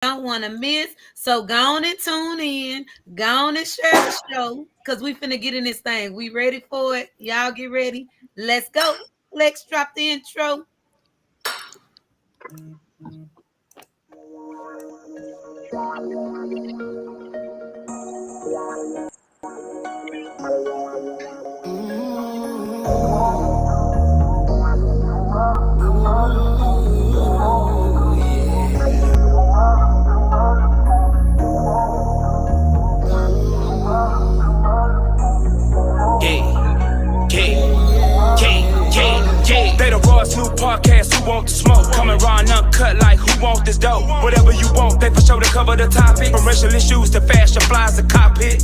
don't want to miss. So go on and tune in. Go on and share the show because we finna get in this thing. We ready for it? Y'all get ready. Let's go. Let's drop the intro. They the Roy's new podcast, who want the smoke? Coming raw and uncut like who want this dope? Whatever you want, they for sure to cover the topic. From racial issues to fashion flies to cockpit.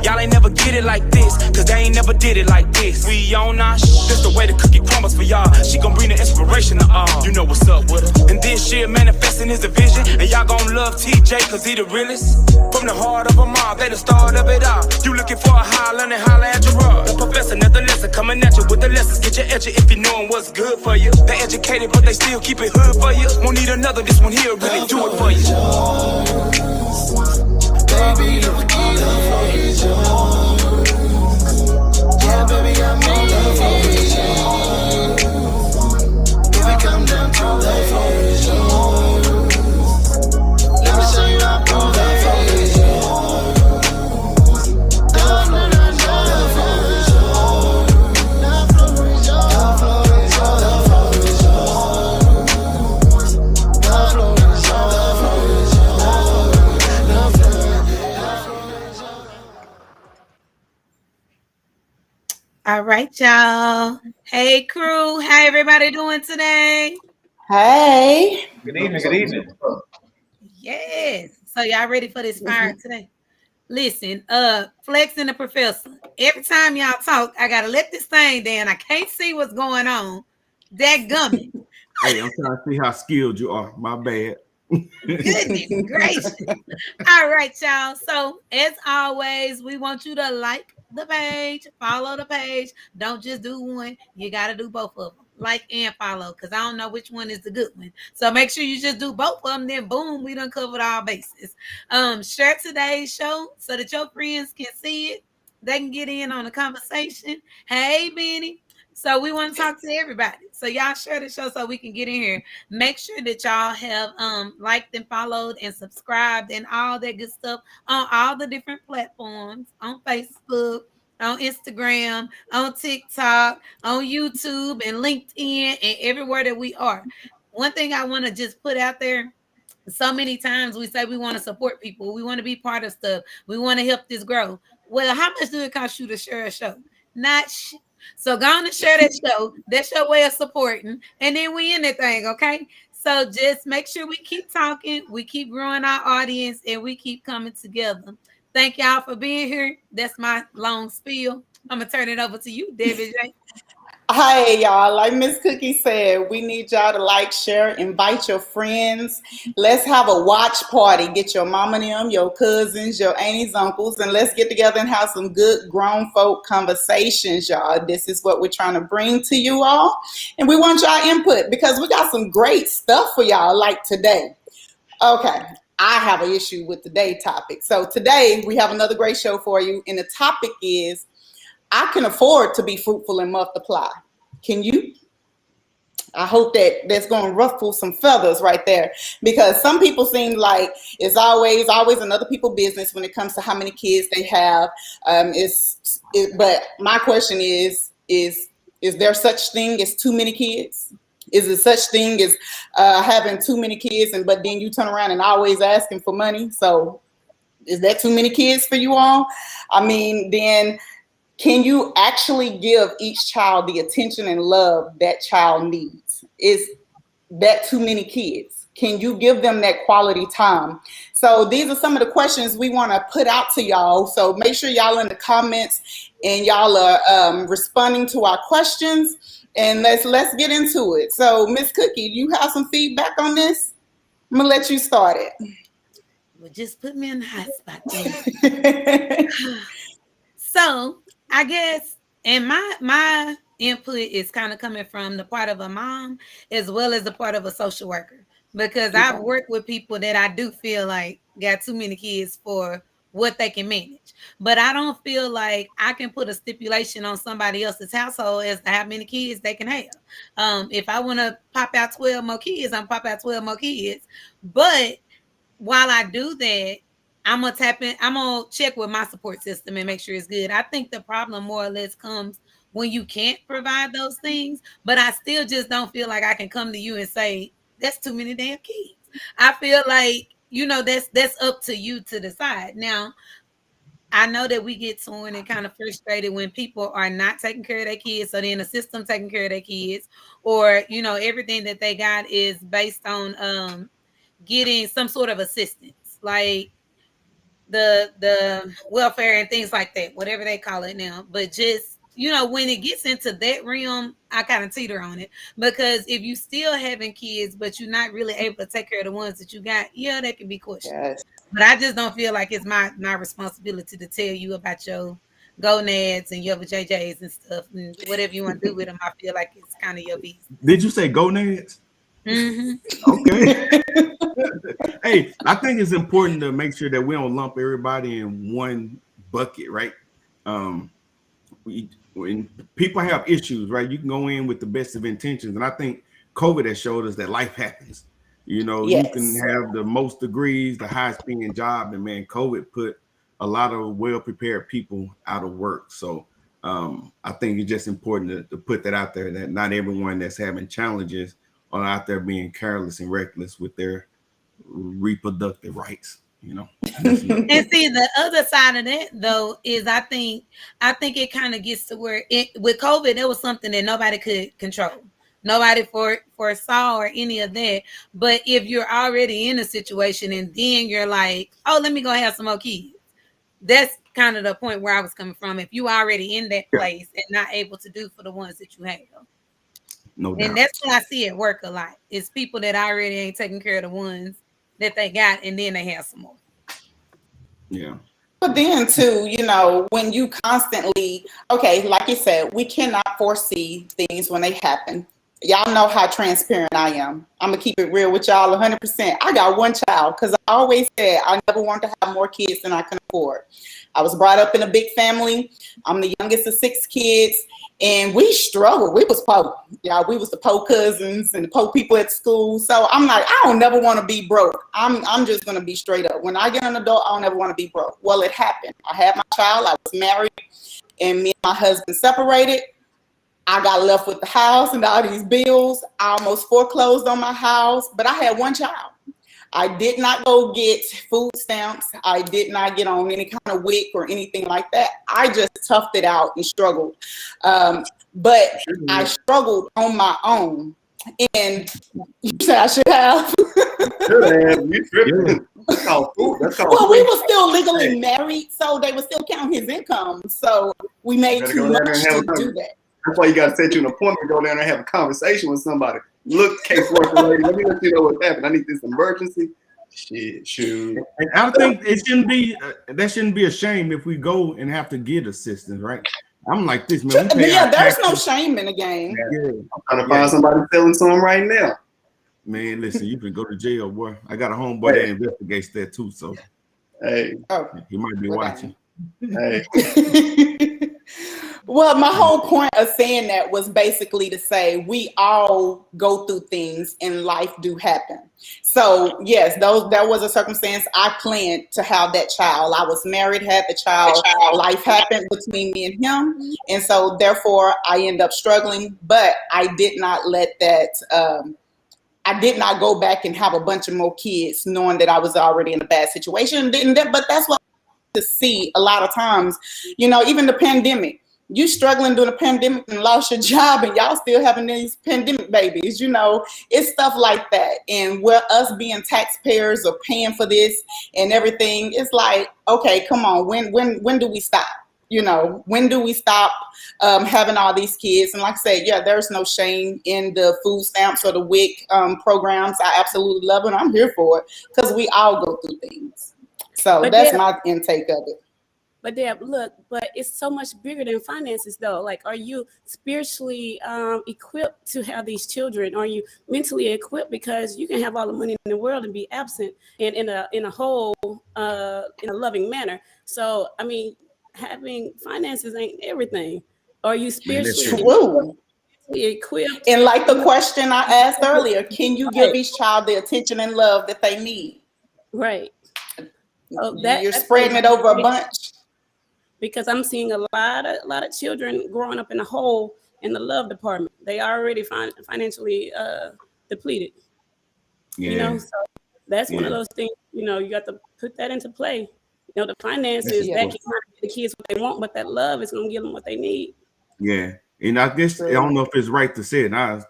Y'all ain't never get it like this, cause they ain't never did it like this. We on our this the way the cookie crumbles for y'all. She gon' bring the inspiration to all. You know what's up with her. And this shit manifesting is the vision. And y'all gon' love TJ cause he the realest. From the heart of a mob, they the start of it all. You looking for a holler and holler at your rod. The professor, nothing lesson, coming at you with the lessons. Get your edge if you knowin' what's good for you. They educated, but they still keep it hood for you. Won't need another, this one here really do it for you. Baby, the flow is yours. Yeah, baby, I'm in love with you. Baby, come down to the flow is yours. Let me show you how the flow is yours. The flow is yours. All right, y'all. Hey, crew. How everybody doing today? Hey. Good evening. Good evening. Yes. So y'all ready for this fire today? Listen, Flex and the Professor. Every time y'all talk, I gotta let this thing down. I can't see what's going on. That gummit. Hey, I'm trying to see how skilled you are. My bad. Goodness gracious. All right, y'all. So as always, we want you to like the page, follow the page. Don't just do one. You got to do both of them. Like and follow, because I don't know which one is the good one. So make sure you just do both of them. Then boom, we done covered all bases. Share today's show so that your friends can see it. They can get in on the conversation. Hey, Benny. So we want to talk to everybody. So y'all share the show so we can get in here. Make sure that y'all have liked and followed and subscribed and all that good stuff on all the different platforms, on Facebook, on Instagram, on TikTok, on YouTube, and LinkedIn, and everywhere that we are. One thing I want to just put out there. So many times we say we want to support people. We want to be part of stuff. We want to help this grow. Well, how much do it cost you to share a show? Not So go on and share that show. That's your way of supporting. And then we in that thing, okay? So just make sure we keep talking, we keep growing our audience, and we keep coming together. Thank y'all for being here. That's my long spiel. I'm gonna turn it over to you, David J. Hey, y'all. Like Miss Cookie said, we need y'all to like, share, invite your friends. Let's have a watch party. Get your mama and them, your cousins, your aunties, uncles, and let's get together and have some good grown folk conversations, y'all. This is what we're trying to bring to you all. And we want y'all input because we got some great stuff for y'all like today. Okay. I have an issue with today's topic. So today we have another great show for you. And the topic is, I can afford to be fruitful and multiply. Can you? I hope that that's going to ruffle some feathers right there, because some people seem like it's always another people's business when it comes to how many kids they have. But my question is there such thing as too many kids? Is there such thing as having too many kids, but then you turn around and always asking for money? So is that too many kids for you all? I mean, then can you actually give each child the attention and love that child needs? Is that too many kids? Can you give them that quality time? So these are some of the questions we want to put out to y'all. So make sure y'all in the comments and y'all are responding to our questions. And let's get into it. So Miss Cookie, you have some feedback on this? I'm gonna let you start it. Well, just put me in the hot spot. So I guess, and my input is kind of coming from the part of a mom as well as the part of a social worker. because I've worked with people that I do feel like got too many kids for what they can manage. But I don't feel like I can put a stipulation on somebody else's household as to how many kids they can have. If I want to pop out 12 more kids, I'm pop out 12 more kids. But while I do that, I'm gonna tap in, I'm gonna check with my support system and make sure it's good. I think the problem more or less comes when you can't provide those things, but I still just don't feel like I can come to you and say, that's too many damn kids. I feel like, that's up to you to decide. Now, I know that we get torn and kind of frustrated when people are not taking care of their kids. So then the system taking care of their kids, or everything that they got is based on getting some sort of assistance, like the welfare and things like that, whatever they call it now. But just when it gets into that realm, I kind of teeter on it, because if you still having kids but you're not really able to take care of the ones that you got, that can be questionable. Yes. But I just don't feel like it's my responsibility to tell you about your gonads and your JJs and stuff, and whatever you want to do with them. I feel like it's kind of your business. Did you say gonads? Mm-hmm. Okay. Hey, I think it's important to make sure that we don't lump everybody in one bucket, right? When people have issues, right, you can go in with the best of intentions, and I think COVID has showed us that life happens. You can have the most degrees, the highest paying job, and man, COVID put a lot of well-prepared people out of work. So I think it's just important to put that out there, that not everyone that's having challenges are out there being careless and reckless with their reproductive rights. And see, the other side of that though is I think it kind of gets to where with COVID, it was something that nobody could control. Nobody foresaw or any of that. But if you're already in a situation and then you're like, oh, let me go have some more kids, that's kind of the point where I was coming from. If you already in that place and not able to do for the ones that you have. No doubt. And that's what I see at work a lot. It's people that already ain't taking care of the ones that they got, and then they have some more. Yeah. But then too, when you constantly, like you said, we cannot foresee things when they happen. Y'all know how transparent I am. I'm going to keep it real with y'all 100%. I got one child because I always said I never wanted to have more kids than I can afford. I was brought up in a big family. I'm the youngest of 6 kids, and we struggled. We was poor. Yeah, we was the poor cousins and the poor people at school. So I'm like, I don't never want to be broke. I'm just going to be straight up. When I get an adult, I don't ever want to be broke. Well, it happened. I had my child. I was married, and me and my husband separated. I got left with the house and all these bills. I almost foreclosed on my house, but I had one child. I did not go get food stamps. I did not get on any kind of WIC or anything like that. I just toughed it out and struggled. But I struggled on my own. And you said I should have. You tripping. That's called food. Well, we were still legally married, so they would still count his income. So we made too much to do that. That's why you got to set you an appointment, go down there and have a conversation with somebody. Look, caseworker lady, let me let you know what happened. I need this emergency. Shit, shoot. And I think it shouldn't be that shouldn't be a shame if we go and have to get assistance, right? I'm like this, man. There's no shame in the game. Yeah. I'm trying to find somebody selling some right now. Man, listen, you can go to jail, boy. I got a homeboy that investigates that too, so hey, he might be watching. Hey. Well, my whole point of saying that was basically to say we all go through things and life do happen. So yes, that was a circumstance. I planned to have that child. I was married, had the child. Life happened between me and him. And so therefore I end up struggling, but I did not let that, I did not go back and have a bunch of more kids knowing that I was already in a bad situation. But that's what I see a lot of times, even the pandemic. You struggling during a pandemic and lost your job and y'all still having these pandemic babies, it's stuff like that. And we're us being taxpayers or paying for this and everything. It's like, okay, come on. When do we stop? When do we stop having all these kids? And like I said, there's no shame in the food stamps or the WIC programs. I absolutely love it. I'm here for it because we all go through things. So that's my intake of it. But Deb, look, but it's so much bigger than finances, though. Like, are you spiritually equipped to have these children? Are you mentally equipped? Because you can have all the money in the world and be absent and in a whole in a loving manner. So, I mean, having finances ain't everything. Are you spiritually True. equipped? And like the question I asked earlier, can you give each child the attention and love that they need? Right. So You're spreading it over a bunch. Because I'm seeing a lot of children growing up in a hole in the love department. They already financially depleted. Yeah. You know, so that's one of those things. You know, you got to put that into play. You know, the finances that can kind of give the kids what they want, but that love is going to give them what they need. Yeah, and I guess I don't know if it's right to say it. I'll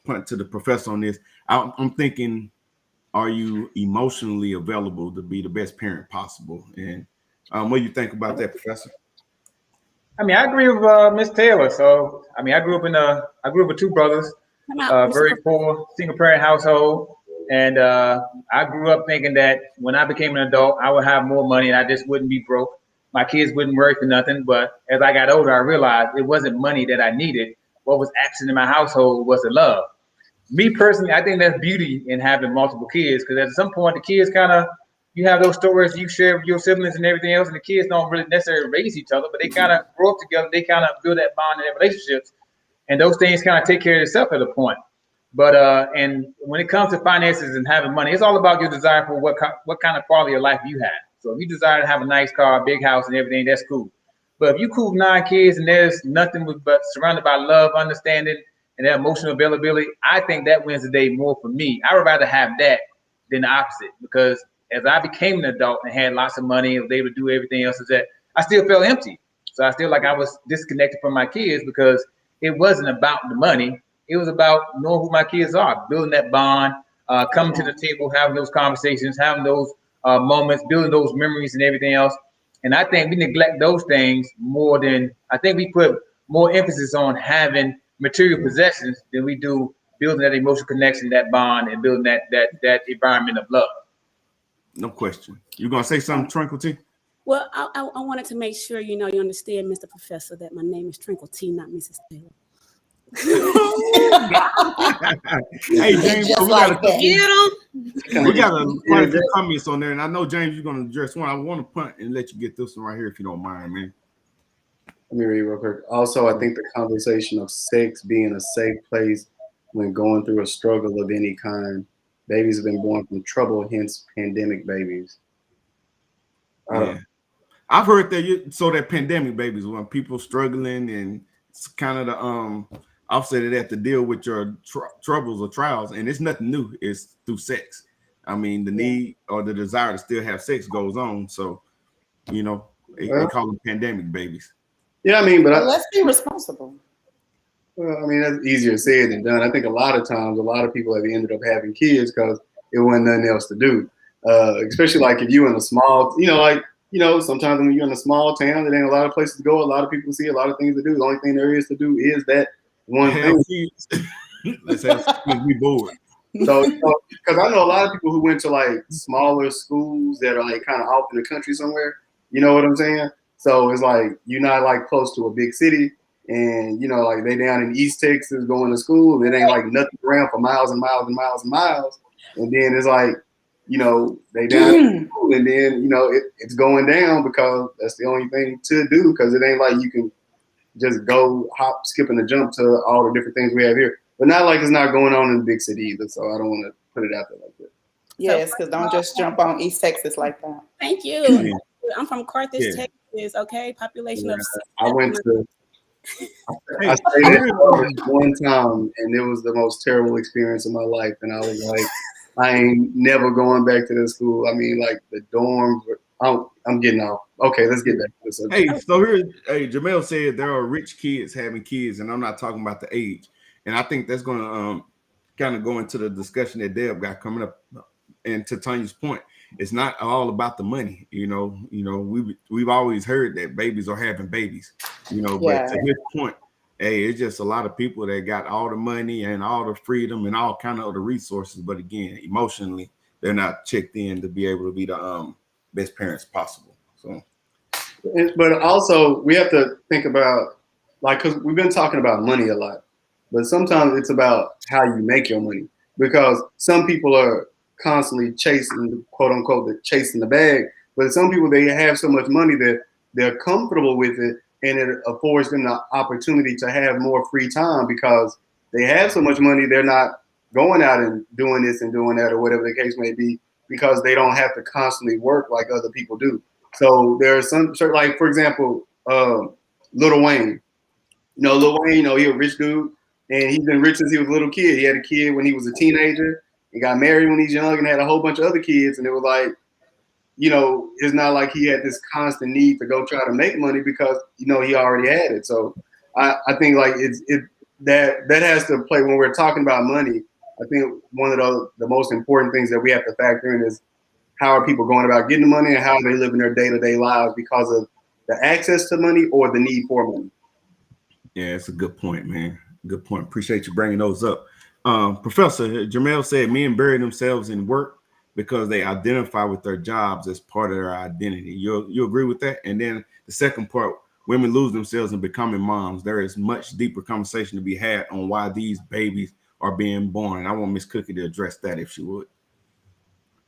punt to the professor on this. I'm thinking, are you emotionally available to be the best parent possible? And what do you think about that, Professor? I mean, I agree with Miss Taylor. So, I mean, I grew up with two brothers, very poor single parent household, and I grew up thinking that when I became an adult, I would have more money and I just wouldn't be broke. My kids wouldn't worry for nothing. But as I got older, I realized it wasn't money that I needed. What was absent in my household was the love. Me personally, I think that's beauty in having multiple kids, because at some point the kids kind of, you have those stories you share with your siblings and everything else, and the kids don't really necessarily raise each other, but they kind of grow up together. They kind of build that bond in their relationships, and those things kind of take care of themselves at a point. But and when it comes to finances and having money, it's all about your desire for what kind of quality of life you have. So if you desire to have a nice car, a big house, and everything, that's cool. But if you cool 9 kids and there's nothing but surrounded by love, understanding, and that emotional availability, I think that wins the day more for me. I would rather have that than the opposite, because as I became an adult and had lots of money and was able to do everything else, is that I still felt empty. So I feel like I was disconnected from my kids, because it wasn't about the money. It was about knowing who my kids are, building that bond, coming to the table, having those conversations, having those moments, building those memories and everything else. And I think we neglect those things more than, I think we put more emphasis on having material possessions than we do building that emotional connection, that bond, and building that environment of love. No question. You gonna say something, Trinkle T? Well, I wanted to make sure you understand, Mr. Professor, that my name is Trinkle T, not Mrs. Taylor. Hey James, Just we like got quite a few comments on there, and I know James, you're gonna address one. I want to punt and let you get this one right here, if you don't mind, man. Let me read real quick. Also, I think the conversation of sex being a safe place when going through a struggle of any kind. Babies have been born from trouble, hence pandemic babies. Yeah. I've heard that that pandemic babies, when people struggling, and it's kind of the offset of that, to deal with your troubles or trials, and it's nothing new. It's through sex. I mean, the need or the desire to still have sex goes on. So, they call them pandemic babies. Yeah, I mean, but let's be responsible. Well, I mean, that's easier said than done. I think a lot of times, a lot of people have ended up having kids because it wasn't nothing else to do. Especially like if you're in a small, sometimes when you're in a small town, there ain't a lot of places to go, a lot of people to see, a lot of things to do. The only thing there is to do is that one thing. Let's have kids be bored. So, because I know a lot of people who went to like smaller schools that are like kind of off in the country somewhere. You know what I'm saying? So it's like you're not like close to a big city. And, like they down in East Texas going to school. It ain't like nothing around for miles and miles and miles and miles. And then it's like, they down in school, and then, it's going down because that's the only thing to do, because it ain't like you can just go hop, skip, and a jump to all the different things we have here. But not like it's not going on in the big city either. So I don't want to put it out there like that. Yes, because don't just jump on East Texas like that. Thank you. I'm from Carthage, Texas, okay? Population of I went to... I stayed there one time, and it was the most terrible experience of my life. And I was like, I ain't never going back to this school. I mean, like the dorms. I'm getting off. Okay, let's get back to this. Hey, so here, Jamel said there are rich kids having kids, and I'm not talking about the age. And I think that's going to kind of go into the discussion that Deb got coming up. And to Tanya's point, it's not all about the money. We've always heard that babies are having babies. But to his point, hey, it's just a lot of people that got all the money and all the freedom and all kind of other resources, but again, emotionally, they're not checked in to be able to be the best parents possible. So, But also, we have to think about, like, because we've been talking about money a lot, but sometimes it's about how you make your money. Because some people are constantly chasing, quote unquote, chasing the bag, but some people, they have so much money that they're comfortable with it, and it affords them the opportunity to have more free time because they have so much money, they're not going out and doing this and doing that or whatever the case may be because they don't have to constantly work like other people do. So there are some, like for example, Lil Wayne. Lil Wayne, he's a rich dude, and he's been rich since he was a little kid. He had a kid when he was a teenager. He got married when he's young and had a whole bunch of other kids. And it was like, it's not like he had this constant need to go try to make money because, he already had it. So I think like that has to play when we're talking about money. I think one of the most important things that we have to factor in is how are people going about getting the money and how are they living their day-to-day lives because of the access to money or the need for money. Yeah, it's a good point, man. Good point. Appreciate you bringing those up. Professor Jamel said men bury themselves in work because they identify with their jobs as part of their identity. You agree with that? And then the second part, women lose themselves in becoming moms. There is much deeper conversation to be had on why these babies are being born. And I want Miss Cookie to address that if she would.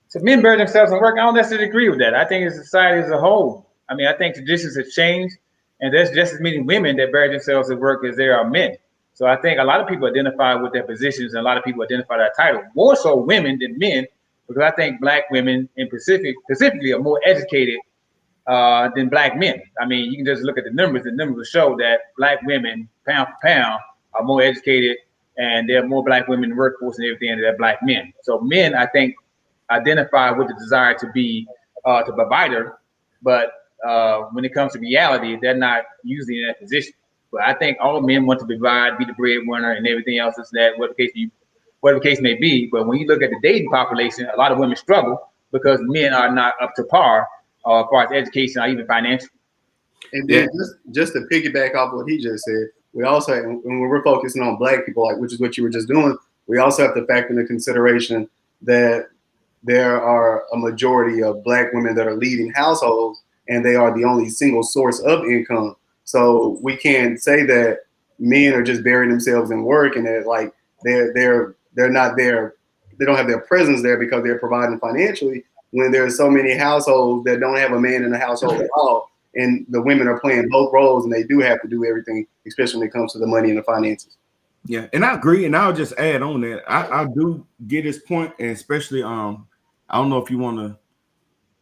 So men bury themselves in work. I don't necessarily agree with that. I think it's society as a whole. I mean, I think traditions have changed, and there's just as many women that bury themselves in work as there are men. So I think a lot of people identify with their positions, and a lot of people identify their title. More so women than men, because I think black women in specifically are more educated than black men. I mean, you can just look at the numbers. The numbers will show that black women, pound for pound, are more educated, and there are more black women in the workforce and everything than there are black men. So men, I think, identify with the desire to be the provider, but when it comes to reality, they're not usually in that position. But I think all men want to provide, be the breadwinner, and everything else is that, whatever the case may be. But when you look at the dating population, a lot of women struggle because men are not up to par as far as education or even financial. And then just to piggyback off what he just said, we also, when we're focusing on black people, like which is what you were just doing, we also have to factor into consideration that there are a majority of black women that are leading households, and they are the only single source of income. So we can't say that men are just burying themselves in work and that like they're not there, they don't have their presence there because they're providing financially. When there's so many households that don't have a man in the household at all, and the women are playing both roles, and they do have to do everything, especially when it comes to the money and the finances. Yeah, and I agree, and I'll just add on that I do get his point, and especially I don't know if you want to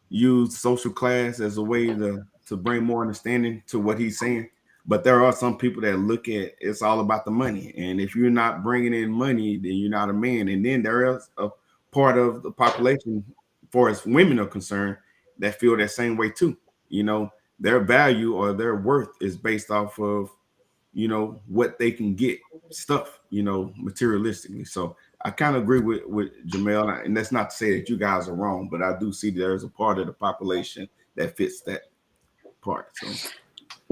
use social class as a way to bring more understanding to what he's saying, but there are some people that look at it's all about the money, and if you're not bringing in money, then you're not a man. And then there is a part of the population, as far as women are concerned, that feel that same way too. Their value or their worth is based off of what they can get stuff, materialistically. So I kind of agree with Jamel, and that's not to say that you guys are wrong, but I do see there's a part of the population that fits that part. So.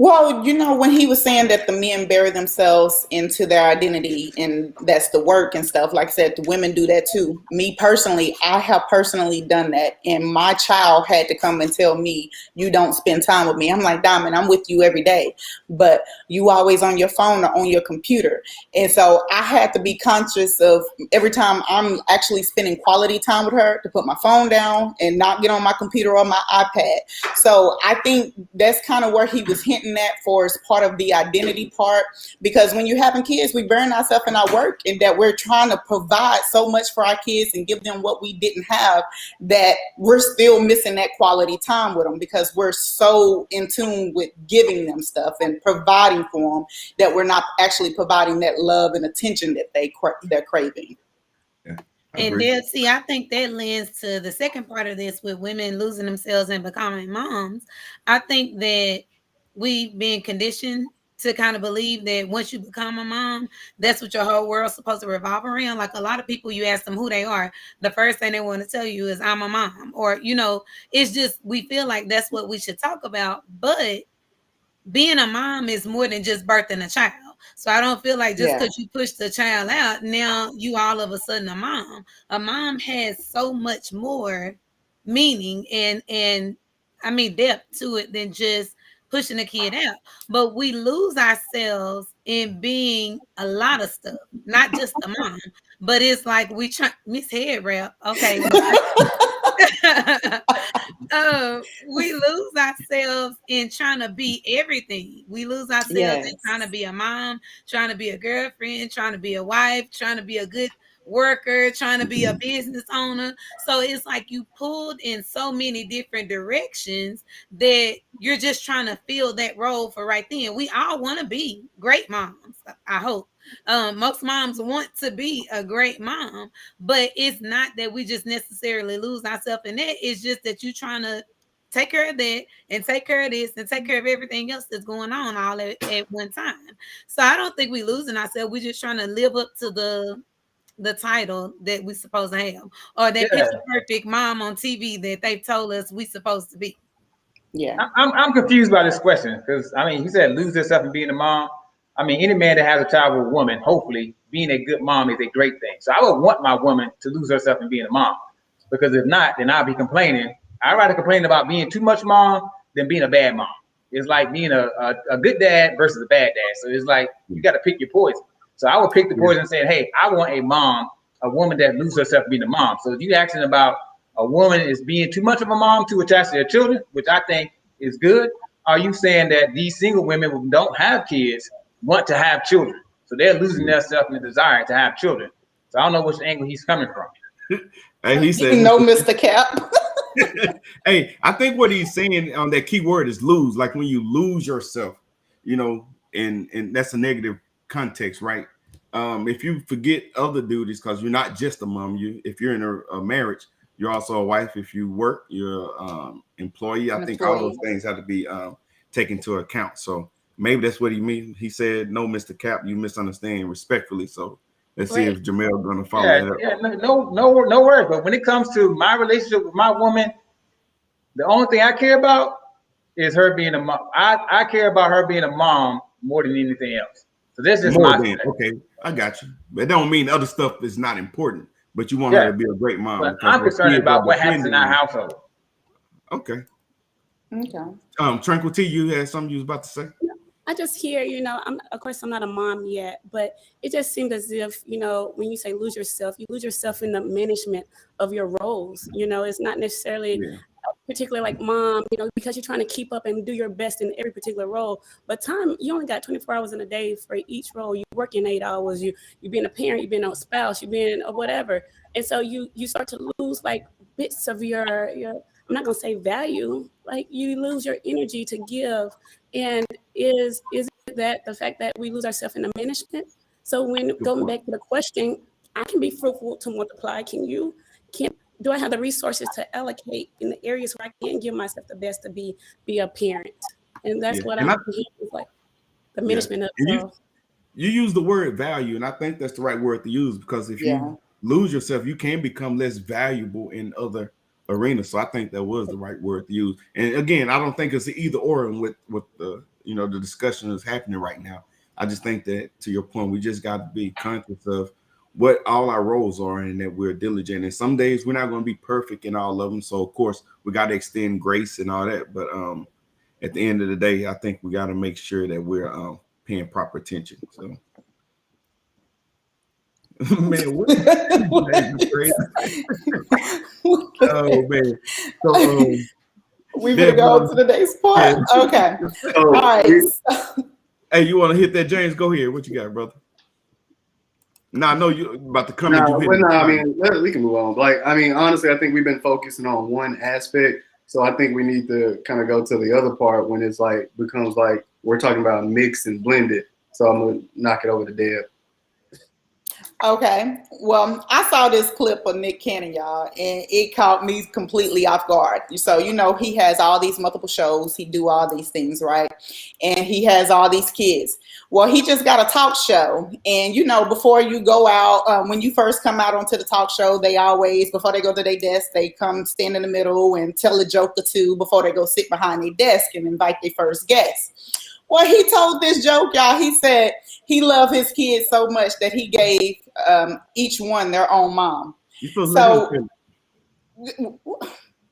Well, when he was saying that the men bury themselves into their identity and that's the work and stuff, like I said, the women do that too. Me personally, I have personally done that. And my child had to come and tell me, you don't spend time with me. I'm like, Diamond, I'm with you every day, but you always on your phone or on your computer. And so I had to be conscious of every time I'm actually spending quality time with her to put my phone down and not get on my computer or my iPad. So I think that's kind of where he was hinting that for as part of the identity part, because when you're having kids, we burn ourselves in our work, and that we're trying to provide so much for our kids and give them what we didn't have, that we're still missing that quality time with them because we're so in tune with giving them stuff and providing for them that we're not actually providing that love and attention that they're craving. Yeah, and then see, I think that lends to the second part of this with women losing themselves and becoming moms. I think that we've been conditioned to kind of believe that once you become a mom, that's what your whole world's supposed to revolve around. Like a lot of people, you ask them who they are, the first thing they want to tell you is I'm a mom, or, it's just, we feel like that's what we should talk about. But being a mom is more than just birthing a child. So I don't feel like just because you push the child out, now you all of a sudden a mom. A mom has so much more meaning and I mean depth to it than just pushing the kid out. But we lose ourselves in being a lot of stuff, not just a mom. But it's like we try Miss Head Wrap. Okay. We lose ourselves in trying to be everything. We lose ourselves in trying to be a mom, trying to be a girlfriend, trying to be a wife, trying to be a good worker, trying to be a business owner. So it's like you pulled in so many different directions that you're just trying to fill that role for right then. We all want to be great moms, I hope. Most moms want to be a great mom, but it's not that we just necessarily lose ourselves in that. It's just that you're trying to take care of that and take care of this and take care of everything else that's going on all at one time. So I don't think we're losing ourselves. We're just trying to live up to the title that we're supposed to have, or that picture perfect mom on TV that they told us we supposed to be. Yeah. I'm confused by this question because I mean, he said lose yourself in being a mom. I mean, any man that has a child with a woman, hopefully, being a good mom is a great thing. So I would want my woman to lose herself in being a mom, because if not, then I'll be complaining. I'd rather complain about being too much mom than being a bad mom. It's like being a good dad versus a bad dad. So it's like you got to pick your poison. So I would pick the poison and say, hey, I want a mom, a woman that loses herself being a mom. So if you're asking about a woman is being too much of a mom, too attached to their children, which I think is good, are you saying that these single women who don't have kids want to have children? So they're losing themselves in the desire to have children. So I don't know which angle he's coming from. And he said, "No, Mr. Cap." Hey, I think what he's saying on that key word is lose. Like when you lose yourself, you know, and that's a negative context, right? If you forget other duties because you're not just a mom, if you're in a marriage, you're also a wife. If you work, you're employee. I think all those things have to be taken into account. So maybe that's what he means. He said, "No, Mr. Cap, you misunderstand," respectfully. So let's see if Jamel going to follow that up. Yeah, no worries. But when it comes to my relationship with my woman, the only thing I care about is her being a mom. I care about her being a mom more than anything else. So this is okay. I got you. But it don't mean other stuff is not important. But you want her to be a great mom. But I'm concerned about what happens in our household. Okay. Okay. Tranquil T, you had something you was about to say? I just hear, of course, I'm not a mom yet, but it just seems as if, when you say lose yourself, you lose yourself in the management of your roles. It's not necessarily particularly like mom, because you're trying to keep up and do your best in every particular role. But time, you only got 24 hours in a day for each role. You're working 8 hours. You being a parent, you being a spouse, you being a whatever. And so you start to lose like bits of your I'm not gonna say value, like you lose your energy to give. And is that the fact that we lose ourselves in the management? So when going back to the question, I can be fruitful to multiply. Do I have the resources to allocate in the areas where I can't give myself the best to be a parent? And that's what I'm like, the management of you use the word value, and I think that's the right word to use, because if you lose yourself, you can become less valuable in other arenas. So I think that was the right word to use. And again, I don't think it's either or with the the discussion that's happening right now. I just think that, to your point, we just got to be conscious of what all our roles are and that we're diligent. And some days we're not going to be perfect in all of them. So of course we got to extend grace and all that. But at the end of the day, I think we got to make sure that we're paying proper attention. So man, what? Oh man. So we better go to the next part. Okay. All right. Hey, you want to hit that, James? Go ahead. What you got, brother? I know you about to come. I mean, we can move on. Like, I mean, honestly, I think we've been focusing on one aspect. So I think we need to kind of go to the other part when it's like becomes like we're talking about mixed and blended. So I'm gonna knock it over to Deb. Okay. Well, I saw this clip of Nick Cannon, y'all, and it caught me completely off guard. So, he has all these multiple shows. He do all these things, right? And he has all these kids. Well, he just got a talk show. And, before you go out, when you first come out onto the talk show, they always, before they go to their desk, they come stand in the middle and tell a joke or two before they go sit behind their desk and invite their first guest. Well, he told this joke, y'all. He said he loved his kids so much that he gave each one their own mom. So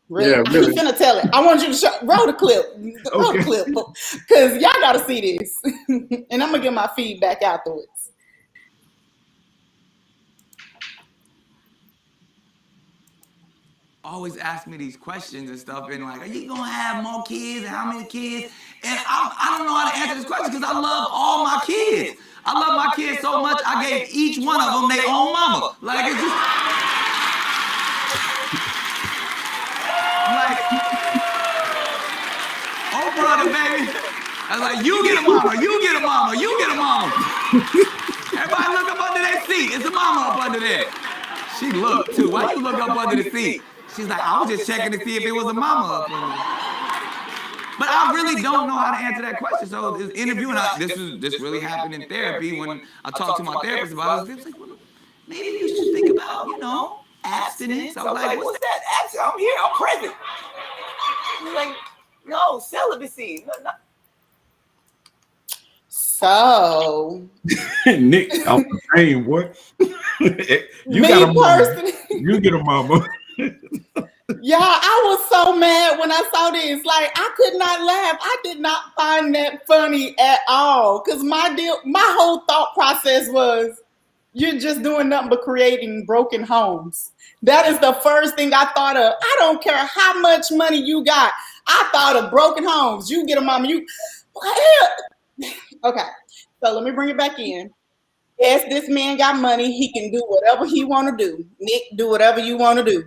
Really? Yeah, really. I'm finna tell it. I want you to roll the clip. Roll the clip. Because y'all got to see this. And I'm going to give my feedback afterwards. Always ask me these questions and stuff, and like, are you gonna have more kids and how many kids? And I don't know how to answer this question because I love all my kids. I love my kids so much. I gave each one of them their own mama. Like it's just like, oh brother, baby. I was like, you get a mama, you get a mama, you get a mama. Everybody look up under that seat. It's a mama up under there. She looked too. Why you look up under the seat? She's like, I was just checking to see if it was a mama up under there. But I really don't know how to answer that question. So this interview, and this really happened in therapy when I talked to my therapist about it. It was like, well, maybe you should think about, abstinence. I was like, what's that? Abstinence? I'm here. I'm present. He's like, no, celibacy. No. So, Nick, I'm the same, boy. You me got a mama. personally, You get a mama. yeah, I was so mad when I saw this. Like, I could not laugh. I did not find that funny at all. Because my whole thought process was, you're just doing nothing but creating broken homes. That is the first thing I thought of. I don't care how much money you got. I thought of broken homes. You get a mama. Okay, so let me bring it back in. Yes, this man got money. He can do whatever he want to do. Nick, do whatever you want to do.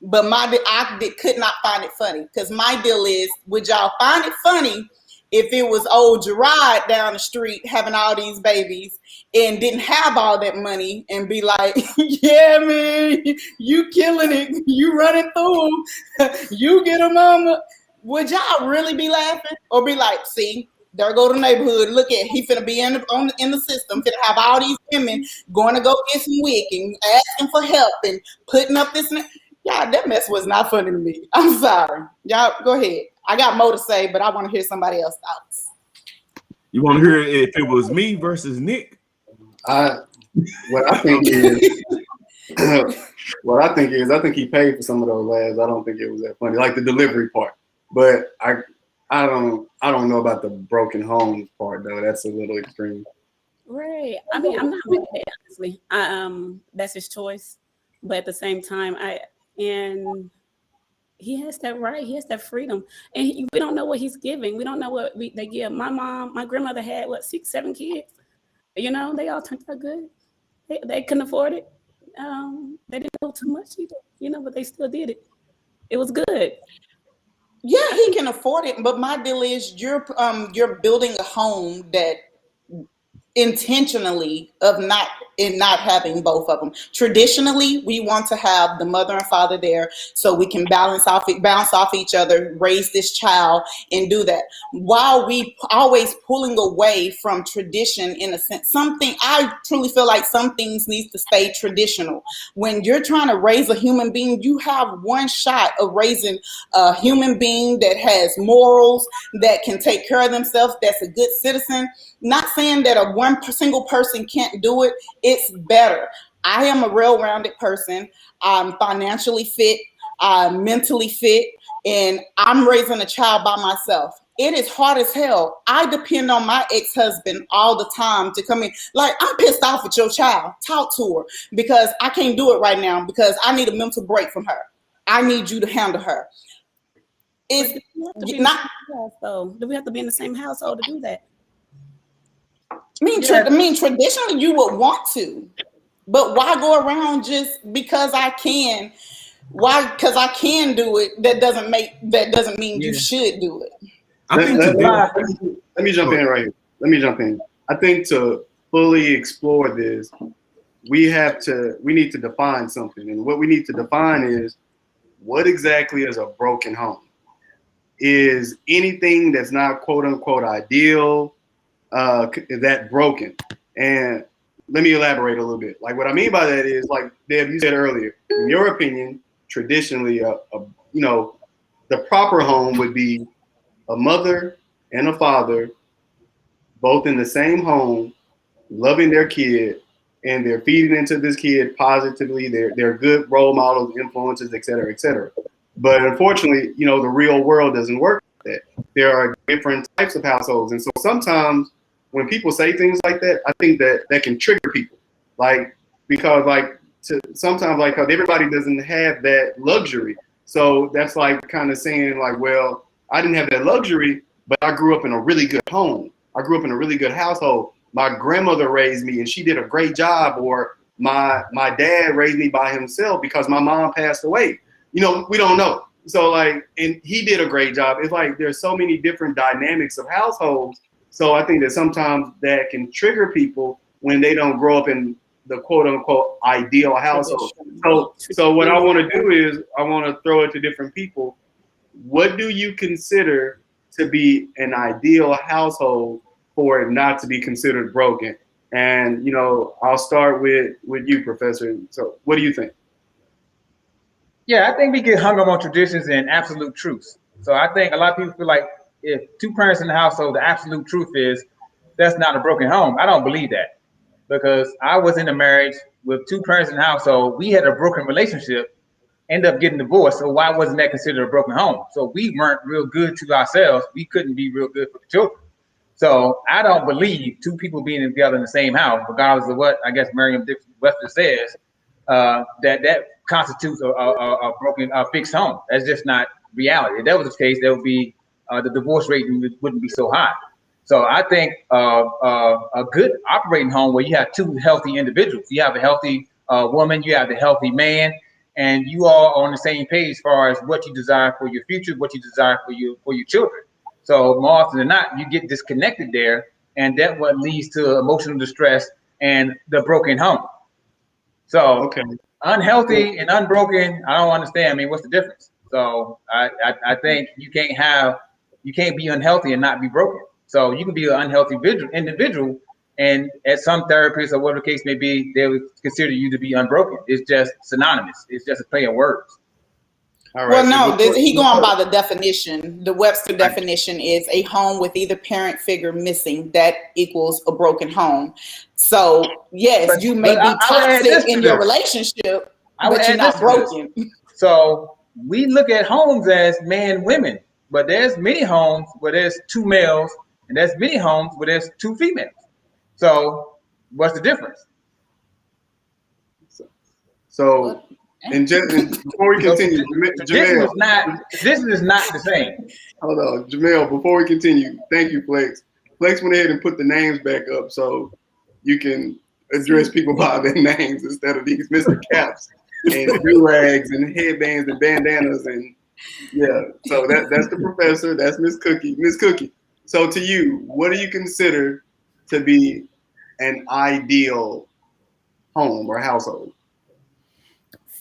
But I could not find it funny because my deal is, would y'all find it funny if it was old Gerard down the street having all these babies and didn't have all that money and be like, yeah, man, you killing it. You running through them. You get a mama. Would y'all really be laughing or be like, see, there go the neighborhood. Look at, he finna be in the system. Finna have all these women going to go get some wick and asking for help and putting up this. Y'all, that mess was not funny to me. I'm sorry. Y'all, go ahead. I got more to say, but I want to hear somebody else's thoughts. You want to hear if it was me versus Nick? What I think is, I think he paid for some of those laughs. I don't think it was that funny, like the delivery part. But I don't know about the broken homes part though. That's a little extreme. Right. I mean, I'm not mad at it, honestly. That's his choice. But at the same time, and he has that right. He has that freedom. And we don't know what he's giving. We don't know what they give. My grandmother had 6, 7 kids. They all turned out good. They couldn't afford it. They didn't know too much either, but they still did it. It was good. Yeah, he can afford it, but my deal is you're building a home that intentionally of not having both of them. Traditionally, we want to have the mother and father there so we can bounce off each other, raise this child, and do that. While we always pulling away from tradition in a sense, I truly feel like some things need to stay traditional. When you're trying to raise a human being, you have one shot of raising a human being that has morals, that can take care of themselves, that's a good citizen. Not saying that one single person can't do it. It's better. I am a well-rounded person. I'm financially fit. I'm mentally fit. And I'm raising a child by myself. It is hard as hell. I depend on my ex-husband all the time to come in. Like, I'm pissed off at your child. Talk to her because I can't do it right now because I need a mental break from her. I need you to handle her. It's not. Do we have to be in the same household to do that? I mean, traditionally you would want to, but why go around just because I can? Why? Because I can do it. That doesn't mean you should do it. Let me jump in right here. I think to fully explore this, we need to define something, and what we need to define is what exactly is a broken home. Is anything that's not quote unquote ideal that broken? And let me elaborate a little bit. Like, what I mean by that is, like Deb, you said earlier, in your opinion, traditionally, the proper home would be a mother and a father, both in the same home, loving their kid, and they're feeding into this kid positively. They're good role models, influences, et cetera, et cetera. But unfortunately, you know, the real world doesn't work like that. There are different types of households. And so sometimes when people say things like that, I think that that can trigger people. Like, because like sometimes like, cause everybody doesn't have that luxury. So that's like kind of saying like, well, I didn't have that luxury, but I grew up in a really good home. I grew up in a really good household. My grandmother raised me and she did a great job, or my dad raised me by himself because my mom passed away. You know, we don't know. So like, and he did a great job. It's like there's so many different dynamics of households. So I think that sometimes that can trigger people when they don't grow up in the quote unquote ideal household. So what I want to do is I want to throw it to different people. What do you consider to be an ideal household for it not to be considered broken? And, you know, I'll start with you, Professor. So what do you think? Yeah, I think we get hung up on traditions and absolute truths. So I think a lot of people feel like if two parents in the household, the absolute truth is that's not a broken home. I don't believe that, because I was in a marriage with two parents in the household. We had a broken relationship, end up getting divorced. So why wasn't that considered a broken home? So we weren't real good to ourselves. We couldn't be real good for the children. So I don't believe two people being together in the same house, regardless of what I guess Merriam-Webster says, that constitutes a broken, fixed home. That's just not reality. If that was the case, there would be the divorce rate wouldn't be so high. So I think a good operating home where you have two healthy individuals, you have a healthy woman, you have the healthy man, and you all are on the same page as far as what you desire for your future, what you desire for your children. So more often than not, you get disconnected there, and that what leads to emotional distress and the broken home. So Okay. Unhealthy and unbroken, I don't understand. I mean, what's the difference? So I think you can't be unhealthy and not be broken. So you can be an unhealthy individual, and at some therapists or whatever the case may be, they would consider you to be unbroken. It's just synonymous. It's just a play of words. All right. Well, no, he going by the definition. The Webster definition is a home with either parent figure missing that equals a broken home. So yes, you may be toxic in your relationship, but you're not broken. So we look at homes as man, women, but there's many homes where there's two males, and there's many homes where there's two females. So what's the difference? So and before we continue, Jamel, this is not the same. Hold on, Jamel. Before we continue, thank you, Flex. Flex went ahead and put the names back up so you can address people by their names instead of these Mr. Caps and do-rags and headbands and bandanas and yeah. So that's the professor. That's Miss Cookie. Miss Cookie. So to you, what do you consider to be an ideal home or household?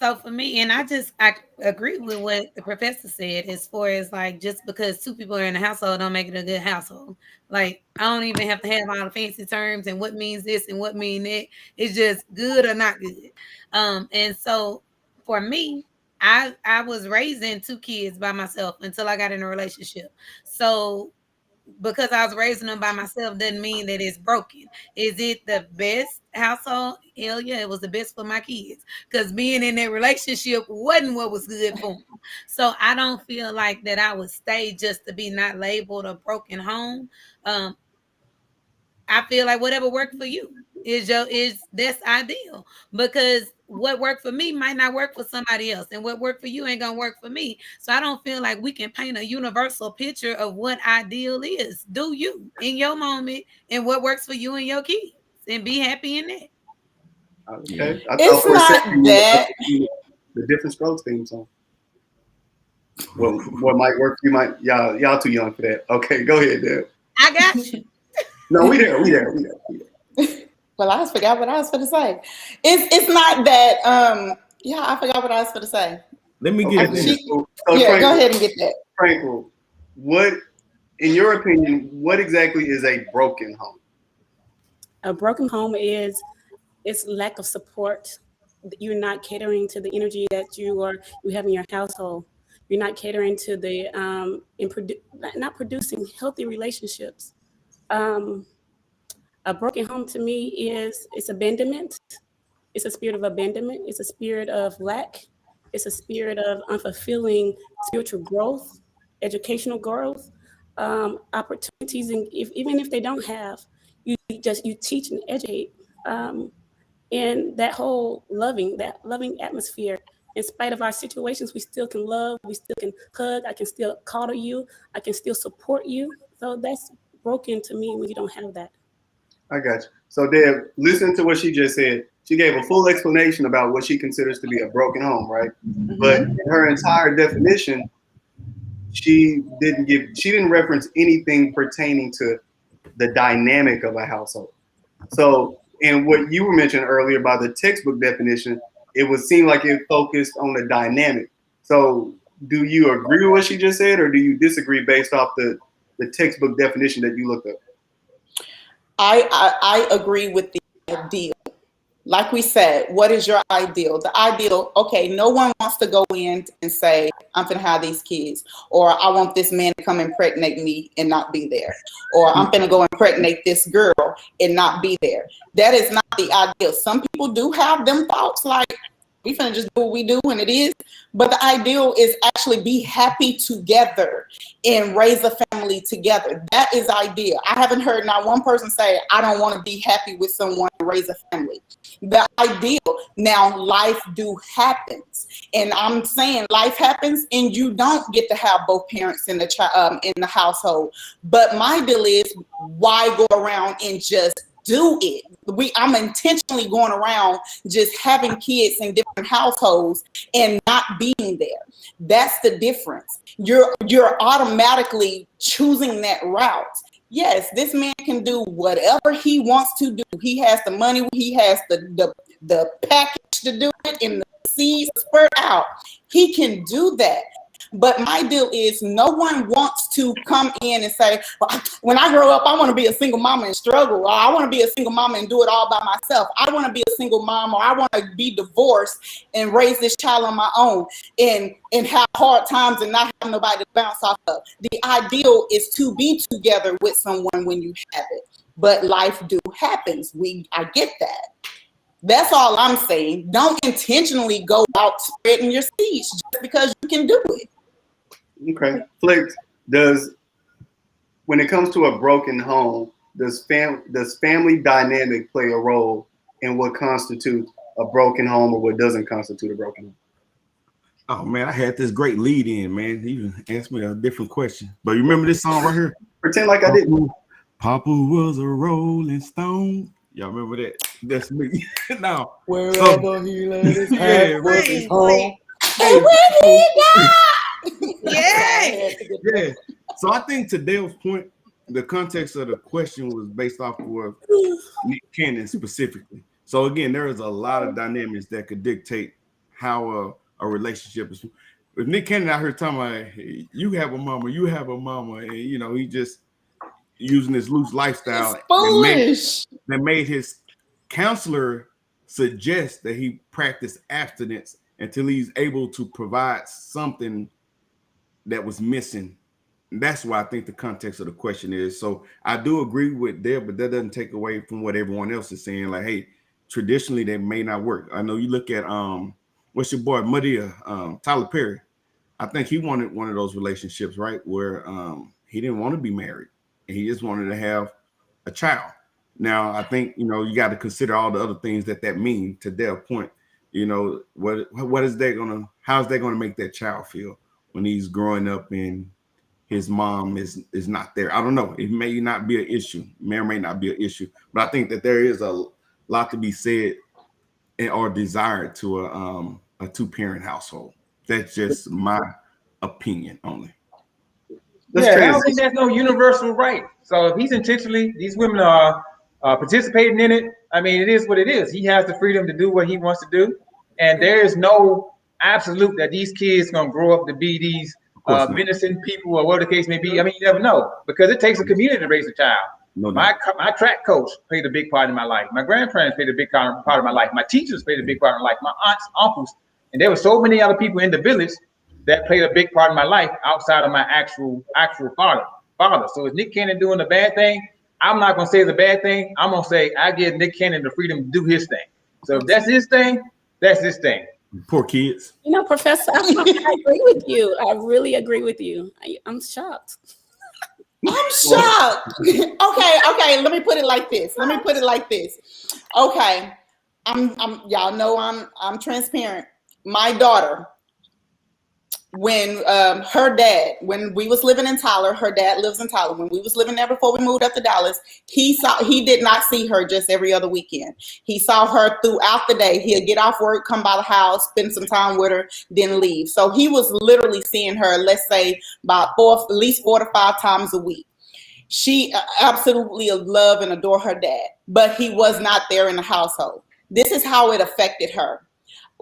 So for me, and I agree with what the professor said as far as like just because two people are in a household don't make it a good household. Like I don't even have to have all the fancy terms and what means this and what mean that. It's just good or not good. And so for me, I was raising two kids by myself until I got in a relationship. So because I was raising them by myself doesn't mean that it's broken. Is it the best household? Hell yeah, it was the best for my kids. Because being in that relationship wasn't what was good for them. So I don't feel like that I would stay just to be not labeled a broken home. I feel like whatever worked for you is that's ideal, because what worked for me might not work for somebody else, and what worked for you ain't gonna work for me. So I don't feel like we can paint a universal picture of what ideal is. Do you in your moment and what works for you and your kids, and be happy in that. Okay, it's not that the different strokes theme song. Well, what might work for you might y'all too young for that. Okay, go ahead, Deb. I got you. No, we there. Well, I just forgot what I was going to say. It's not that. Yeah, I forgot what I was going to say. Let me get it. So yeah, go ahead and get that. Frankel, what, in your opinion, what exactly is a broken home? A broken home is it's lack of support. You're not catering to the energy that you have in your household. You're not catering to the not producing healthy relationships. A broken home to me it's abandonment. It's a spirit of abandonment. It's a spirit of lack. It's a spirit of unfulfilling spiritual growth, educational growth, opportunities, and even if they don't have, you teach and educate, and that loving atmosphere. In spite of our situations, we still can love, we still can hug, I can still coddle you, I can still support you. So that's broken to me when you don't have that. I got you. So Deb, listen to what she just said. She gave a full explanation about what she considers to be a broken home, right? Mm-hmm. But in her entire definition, she didn't reference anything pertaining to the dynamic of a household. So, and what you were mentioning earlier about the textbook definition, it would seem like it focused on the dynamic. So, do you agree with what she just said, or do you disagree based off the textbook definition that you looked up? I agree with the ideal. Like we said, what is your ideal? The ideal, okay, no one wants to go in and say, I'm going to have these kids, or I want this man to come impregnate me and not be there, or I'm going to go impregnate this girl and not be there. That is not the ideal. Some people do have them thoughts like, we finna just do what we do, and it is. But the ideal is actually be happy together and raise a family together. That is ideal. I haven't heard not one person say, I don't want to be happy with someone and raise a family. The ideal, now life do happens. And I'm saying life happens and you don't get to have both parents in the household. But my deal is, why go around and just do it? I'm intentionally going around just having kids in different households and not being there. That's the difference. You're automatically choosing that route. Yes, this man can do whatever he wants to do. He has the money, he has the package to do it, and the seeds spurt out. He can do that. But my deal is, no one wants to come in and say, well, when I grow up, I want to be a single mama and struggle. Or I want to be a single mama and do it all by myself. I want to be a single mom, or I want to be divorced and raise this child on my own and have hard times and not have nobody to bounce off of. The ideal is to be together with someone when you have it. But life do happens. I get that. That's all I'm saying. Don't intentionally go out spreading your seeds just because you can do it. Okay. Flex, when it comes to a broken home, does family dynamic play a role in what constitutes a broken home or what doesn't constitute a broken home? Oh man, I had this great lead in, man. He even asked me a different question. But you remember this song right here? Pretend like I didn't. Papa was a rolling stone. Y'all remember that? That's me. Now, wherever he let his head was his home. And when he died. Yeah. So I think to Dale's point, the context of the question was based off of Nick Cannon specifically. So again, there is a lot of dynamics that could dictate how a relationship is. If Nick Cannon out here talking about, hey, you have a mama, and he just using this loose lifestyle that made his counselor suggest that he practice abstinence until he's able to provide something that was missing. And that's why I think the context of the question is. So I do agree with Deb, but that doesn't take away from what everyone else is saying. Like, hey, traditionally they may not work. I know you look at what's your boy Madea, Tyler Perry. I think he wanted one of those relationships, right, where he didn't want to be married. He just wanted to have a child. Now, I think, you got to consider all the other things that mean. To their point, what is that going to, how's that going to make that child feel when he's growing up and his mom is not there? I don't know. It may not be an issue, may or may not be an issue, but I think that there is a lot to be said or desired to a two-parent household. That's just my opinion only. I don't think there's no universal right. So if he's intentionally, these women are participating in it. I mean, it is what it is. He has the freedom to do what he wants to do. And there is no absolute that these kids going to grow up to be these menacing people or whatever the case may be. I mean, you never know, because it takes a community to raise a child. My track coach played a big part in my life. My grandparents played a big part of my life. My teachers played a big part in my life. My aunts, uncles, and there were so many other people in the village that played a big part in my life outside of my actual father. So is Nick Cannon doing a bad thing? I'm not gonna say it's a bad thing. I'm gonna say I give Nick Cannon the freedom to do his thing. So if that's his thing, that's his thing. Poor kids. You know, Professor, I agree with you. I really agree with you. I'm shocked. I'm shocked. Okay. Let me put it like this. Okay, I'm y'all know I'm transparent. My daughter, when her dad, when we was living in Tyler, her dad lives in Tyler. When we was living there before we moved up to Dallas, he did not see her just every other weekend. He saw her throughout the day. He'd get off work, come by the house, spend some time with her, then leave. So he was literally seeing her, let's say, about at least 4 to 5 times a week. She absolutely love and adore her dad, but he was not there in the household. This is how it affected her.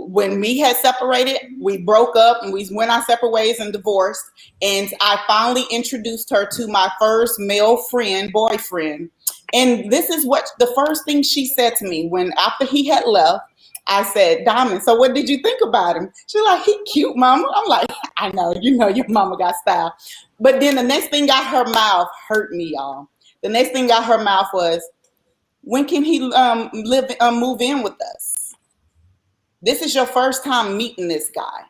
When we had separated, we broke up and we went our separate ways and divorced. And I finally introduced her to my first male boyfriend. And this is what the first thing she said to me after he had left. I said, Diamond, so what did you think about him? She's like, he cute, mama. I'm like, I know, your mama got style. But then the next thing out her mouth hurt me, y'all. The next thing out her mouth was, when can he move in with us? This is your first time meeting this guy.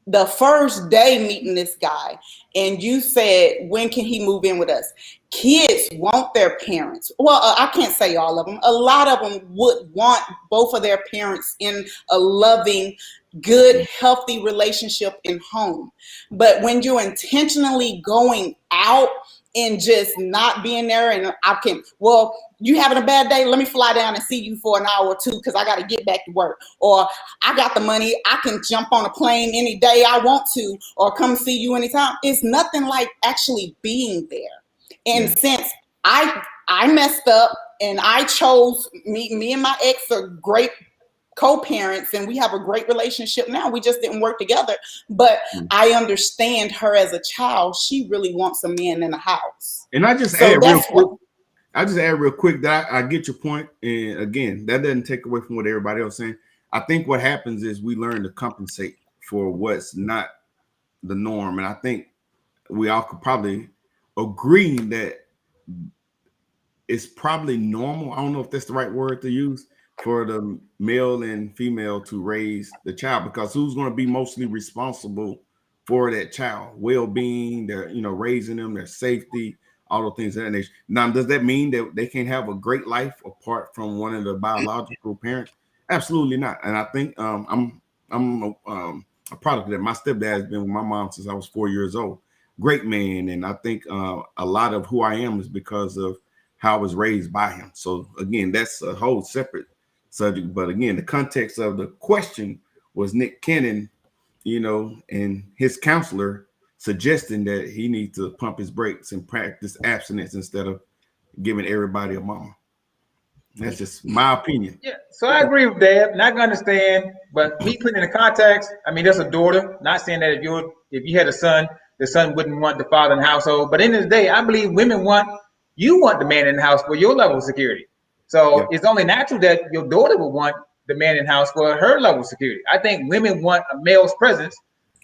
The first day meeting this guy, and you said, when can he move in with us? Kids want their parents. Well, I can't say all of them. A lot of them would want both of their parents in a loving, good, healthy relationship in home. But when you're intentionally going out and just not being there, and you having a bad day, let me fly down and see you for an hour or two because I got to get back to work. Or I got the money, I can jump on a plane any day I want to, or come see you anytime. It's nothing like actually being there. And since I messed up and I chose, me and my ex are great co-parents and we have a great relationship now. We just didn't work together. But I understand her as a child. She really wants a man in the house. And I just add real quick that I get your point. And again, that doesn't take away from what everybody else is saying. I think what happens is we learn to compensate for what's not the norm. And I think we all could probably agree that it's probably normal. I don't know if that's the right word to use for the male and female to raise the child, because who's going to be mostly responsible for that child well-being, their raising them, their safety, all the things of that nature. Now, does that mean that they can't have a great life apart from one of the biological parents? Absolutely not. And I think I'm a product of that. My stepdad has been with my mom since I was 4 years old. Great man, and I think a lot of who I am is because of how I was raised by him. So again, that's a whole separate subject. But again, the context of the question was Nick Cannon, and his counselor suggesting that he needs to pump his brakes and practice abstinence instead of giving everybody a mama. That's just my opinion. Yeah, so I agree with Dad. Not gonna understand, but me putting in the context, I mean, there's a daughter. Not saying that if you had a son, the son wouldn't want the father in the household. But in the day, I believe you want the man in the house for your level of security. So It's only natural that your daughter would want the man in the house for her level of security. I think women want a male's presence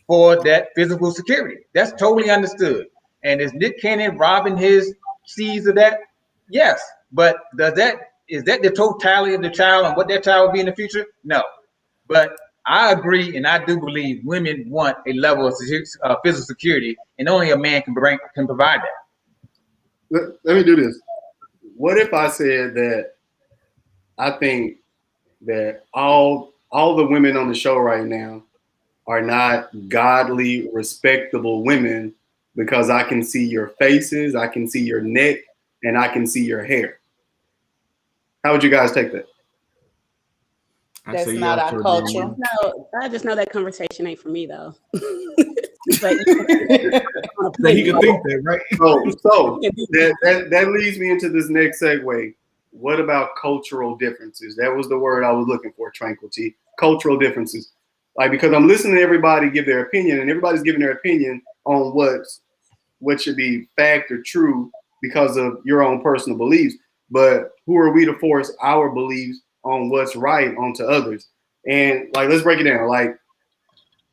for that physical security. That's totally understood. And is Nick Cannon robbing his seeds of that? Yes. But is that the totality of the child and what that child will be in the future? No. But I agree, and I do believe women want a level of physical security, and only a man can provide that. Let me do this. What if I said that I think that all the women on the show right now are not godly, respectable women because I can see your faces, I can see your neck, and I can see your hair? How would you guys take that? That's not our culture. No, I just know that conversation ain't for me though. But he can think that, right? So that leads me into this next segue. What about cultural differences? That was the word I was looking for, Tranquility. Cultural differences. Because I'm listening to everybody give their opinion, and everybody's giving their opinion on what should be fact or true because of your own personal beliefs. But who are we to force our beliefs on what's right onto others? And let's break it down.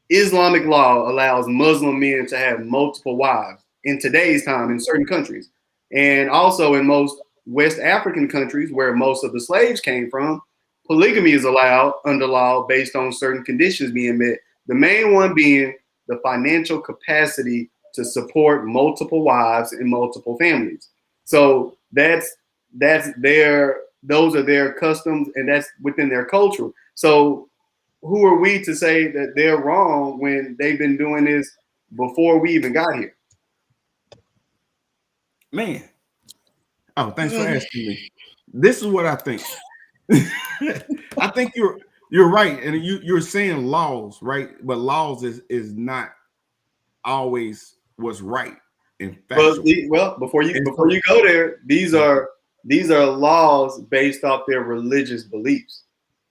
Islamic law allows Muslim men to have multiple wives in today's time in certain countries. And also in most West African countries where most of the slaves came from, polygamy is allowed under law based on certain conditions being met. The main one being the financial capacity to support multiple wives and multiple families. So those are their customs, and that's within their culture. So who are we to say that they're wrong when they've been doing this before we even got here? Man. Oh, thanks for asking me. This is what I think. I think you're right, and you're saying laws, right? But laws is not always what's right. In fact, well, before you go there, these are laws based off their religious beliefs.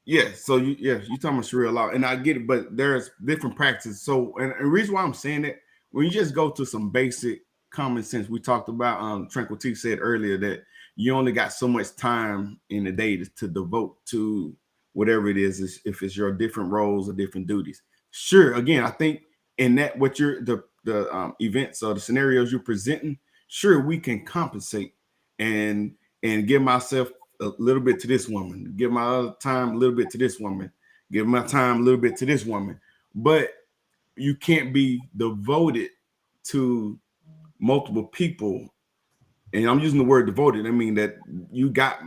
Yes, so you're talking about Sharia law, and I get it, but there's different practices. So, and the reason why I'm saying that, when you just go to some basic common sense, we talked about Tranquil T said earlier that you only got so much time in the day to devote to whatever it is, if it's your different roles or different duties. Sure, again, I think in that what you're the events or the scenarios you're presenting, sure, we can compensate and give myself a little bit to this woman, give my other time a little bit to this woman, give my time a little bit to this woman, but you can't be devoted to multiple people. And I'm using the word devoted. I mean that you got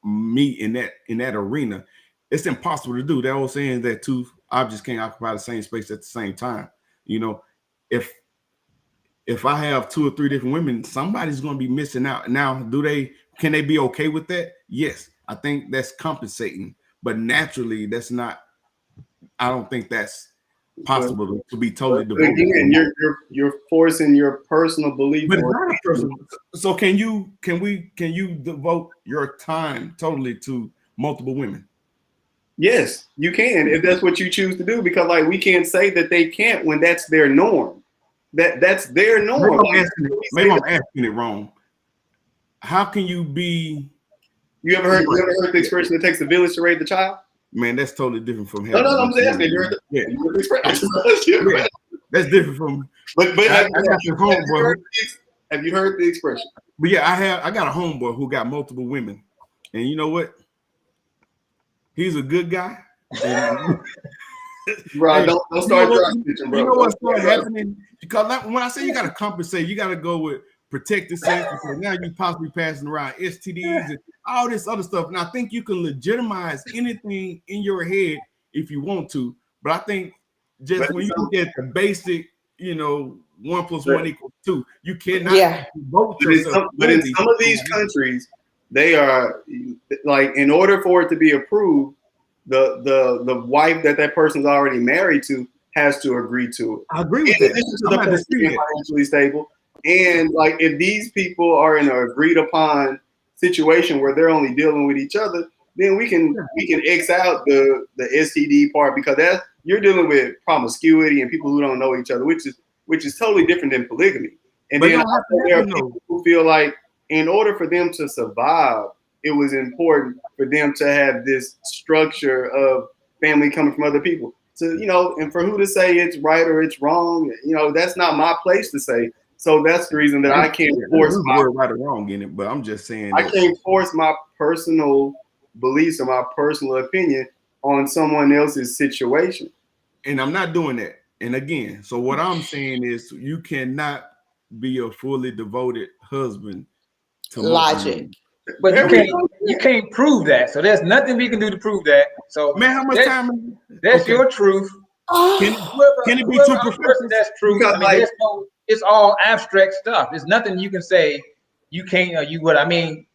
me in that arena. It's impossible to do. That old saying that two objects can't occupy the same space at the same time. You know, if I have 2 or 3 different women, somebody's going to be missing out. Now, can they be okay with that? Yes, I think that's compensating, but naturally, that's not. I don't think that's possible to be totally devoted. Again, you're forcing your personal belief. But it's not a personal. So can you devote your time totally to multiple women? Yes, you can, if that's what you choose to do, because like we can't say that they can't when that's their norm. That's their norm. Maybe I'm asking it wrong. How can you be? You ever heard the expression "it takes a village to raise the child"? Man, that's totally different from No, I'm just asking. You heard the expression. Yeah, that's different from. But have you heard the expression? But yeah, I got a homeboy who got multiple women, and you know what? He's a good guy. Bro, don't start stitching, bro. You know what started happening? Because when I say you got to compensate, you got to go with protected sex, because now you possibly passing around STDs and all this other stuff. And I think you can legitimize anything in your head if you want to. But I think when you get the basic, 1 + 1 = 2, you cannot vote yourself. But in some of these countries, they are like, in order for it to be approved, the wife that person's already married to has to agree to it. I agree with that. In addition to being financially stable. And like, if these people are in an agreed upon situation where they're only dealing with each other, then we can X out the STD part, because you're dealing with promiscuity and people who don't know each other, which is totally different than polygamy. And then there are people who feel like in order for them to survive, it was important for them to have this structure of family coming from other people. So, and for who to say it's right or it's wrong, that's not my place to say. So that's the reason that I can't force my right or wrong in it. But I'm just saying I can't force my personal beliefs or my personal opinion on someone else's situation. And I'm not doing that. And again, so what I'm saying is you cannot be a fully devoted husband to logic. But you can't prove that. So there's nothing we can do to prove that. So man, how much time? That's your truth. Can it be too professional? That's true. It's all abstract stuff. There's nothing you can say you can't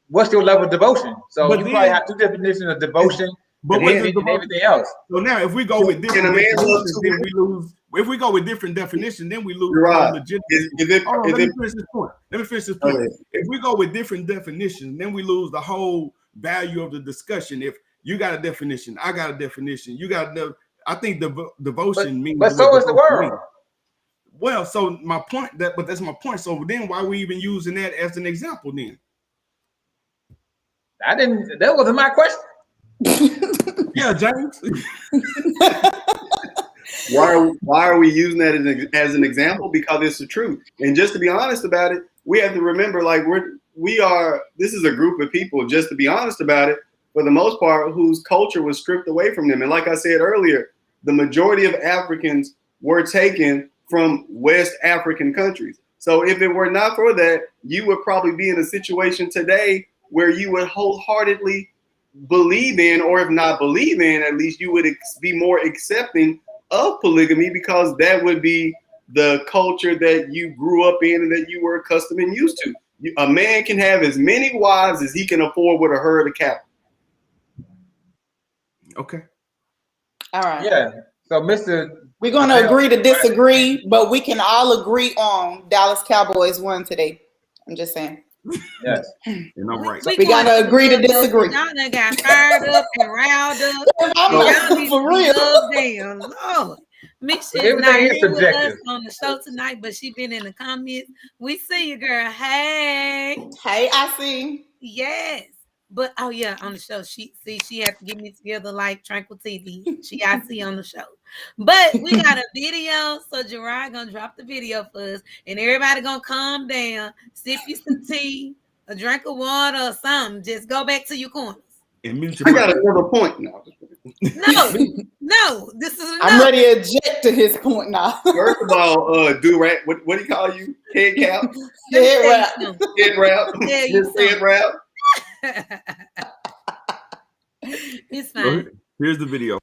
what's your level of devotion? So you probably have 2 definitions of devotion, and everything else. So now if we go with different definitions, then we lose. If we go with different definitions, then we lose legitimacy. Let me finish this point. If we go with different definitions, then we lose the whole value of the discussion. If you got a definition, I got a definition, you got I think devotion means. But so is the world. Well, so that's my point. So then why are we even using that as an example then? That wasn't my question. Yeah, James. Why are we using that as an example? Because it's the truth. And just to be honest about it, we have to remember, like, this is a group of people, just to be honest about it, for the most part, whose culture was stripped away from them. And like I said earlier, the majority of Africans were taken from West African countries. So if it were not for that, you would probably be in a situation today where you would wholeheartedly believe in, or if not believe in, at least you would be more accepting of polygamy, because that would be the culture that you grew up in and that you were accustomed and used to. A man can have as many wives as he can afford with a herd of cattle. Okay. All right. Yeah. So, we're going to agree to disagree, but we can all agree on Dallas Cowboys won today. I'm just saying. Yes. And I'm right. We got to agree to disagree. Y'all done got fired up and riled up. I'm like, for real. Damn, Lord. Misha is Everything not is here with us subjective. on the show tonight, but she been in the comments. We see you, girl. Hey. Hey, I see. Yes. But oh yeah, on the show, she had to get me together like Tranquil TV. I see on the show. But we got a video, so Gerard gonna drop the video for us, and everybody gonna calm down, sip you some tea, a drink of water or something. Just go back to your corners. I got another point now. No, this is enough. I'm ready to object to his point now. First of all, do-rag, what do you call you? Head cap? Head wrap. Head wrap. Head wrap. It's fine. Here's the video.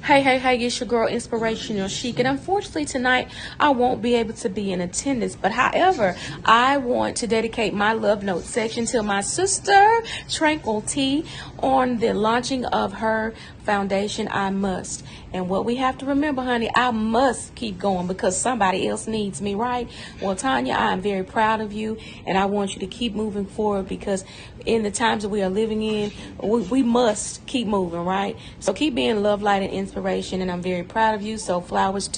Hey, it's your girl Inspirational Chic, and unfortunately tonight I won't be able to be in attendance, but however, I want to dedicate my love note section to my sister Tranquil T on the launching of her foundation, I Must. And what we have to remember, honey, I must keep going because somebody else needs me, right? Well, Tanya, I am very proud of you, and I want you to keep moving forward because in the times that we are living in, we must keep moving, right? So keep being love, light, and inspiration, and I'm very proud of you. So flowers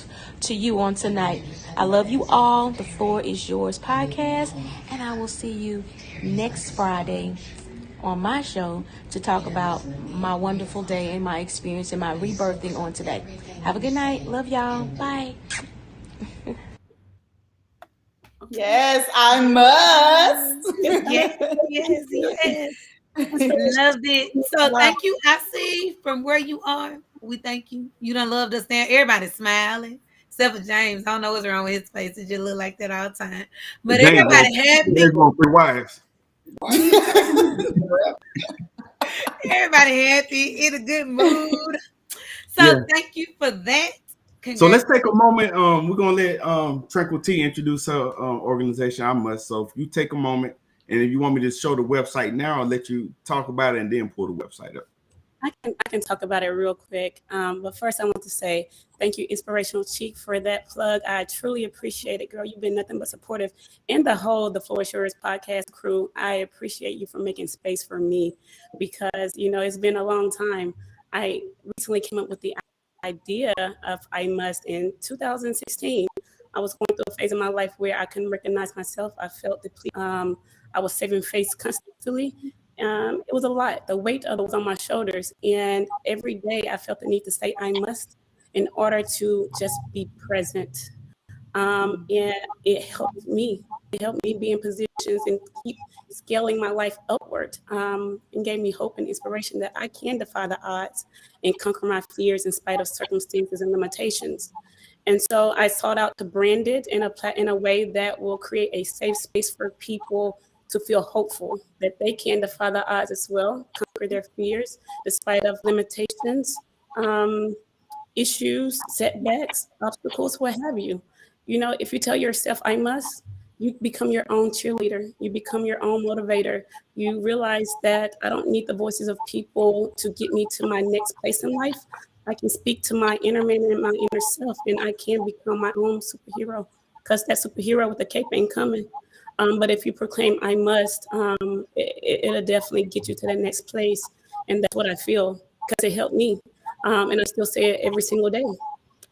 to you on tonight. I love you all. The floor is yours podcast, and I will see you next Friday on my show to talk about my wonderful day and my experience and my rebirthing on today. Have a good night. Love y'all. Bye. Yes, I must. Yes. Loved it. So thank you, I see from where you are. We thank you. You done loved us there. Everybody's smiling. Except for James. I don't know what's wrong with his face. It just look like that all the time. But James, everybody happy. Three wives. Everybody happy, in a good mood. So thank you for that. So let's take a moment. We're gonna let Tranquil T introduce her organization, I Must. So if you take a moment, and if you want me to show the website now, I'll let you talk about it and then pull the website up. I can talk about it real quick. But first, I want to say thank you, Inspirational Chic, for that plug. I truly appreciate it, girl. You've been nothing but supportive. And the whole The Floor is Yours podcast crew, I appreciate you for making space for me because, it's been a long time. I recently came up with the idea of I Must in 2016. I was going through a phase of my life where I couldn't recognize myself. I felt depleted. I was saving face constantly. It was a lot. The weight of it was on my shoulders. And every day I felt the need to say I must in order to just be present. And it helped me. It helped me be in positions and keep scaling my life upward and gave me hope and inspiration that I can defy the odds and conquer my fears in spite of circumstances and limitations. And so I sought out to brand it in a way that will create a safe space for people to feel hopeful that they can defy the odds as well, conquer their fears despite of limitations, issues, setbacks, obstacles, what have you. If you tell yourself, I must, you become your own cheerleader. You become your own motivator. You realize that I don't need the voices of people to get me to my next place in life. I can speak to my inner man and my inner self, and I can become my own superhero because that superhero with the cape ain't coming. But if you proclaim, I must, it'll definitely get you to the next place. And that's what I feel because it helped me. And I still say it every single day.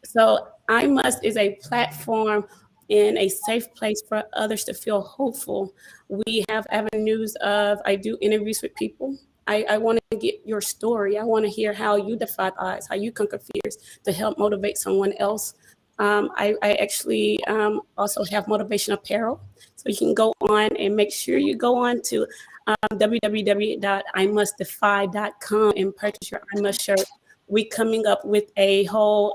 So I Must is a platform and a safe place for others to feel hopeful. We have avenues I do interviews with people. I want to get your story. I want to hear how you defy odds, how you conquer fears to help motivate someone else. I actually also have motivation apparel. So you can go on and make sure you go on to www.imustdefy.com and purchase your I Must shirt. We coming up with a whole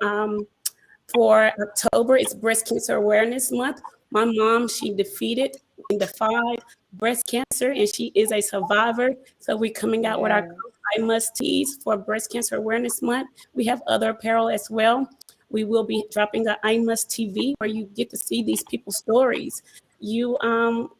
for October. It's Breast Cancer Awareness Month. My mom, she defeated and defied breast cancer, and she is a survivor. So we're coming out with our I Must tees for Breast Cancer Awareness Month. We have other apparel as well. We will be dropping a I Must TV where you get to see these people's stories. You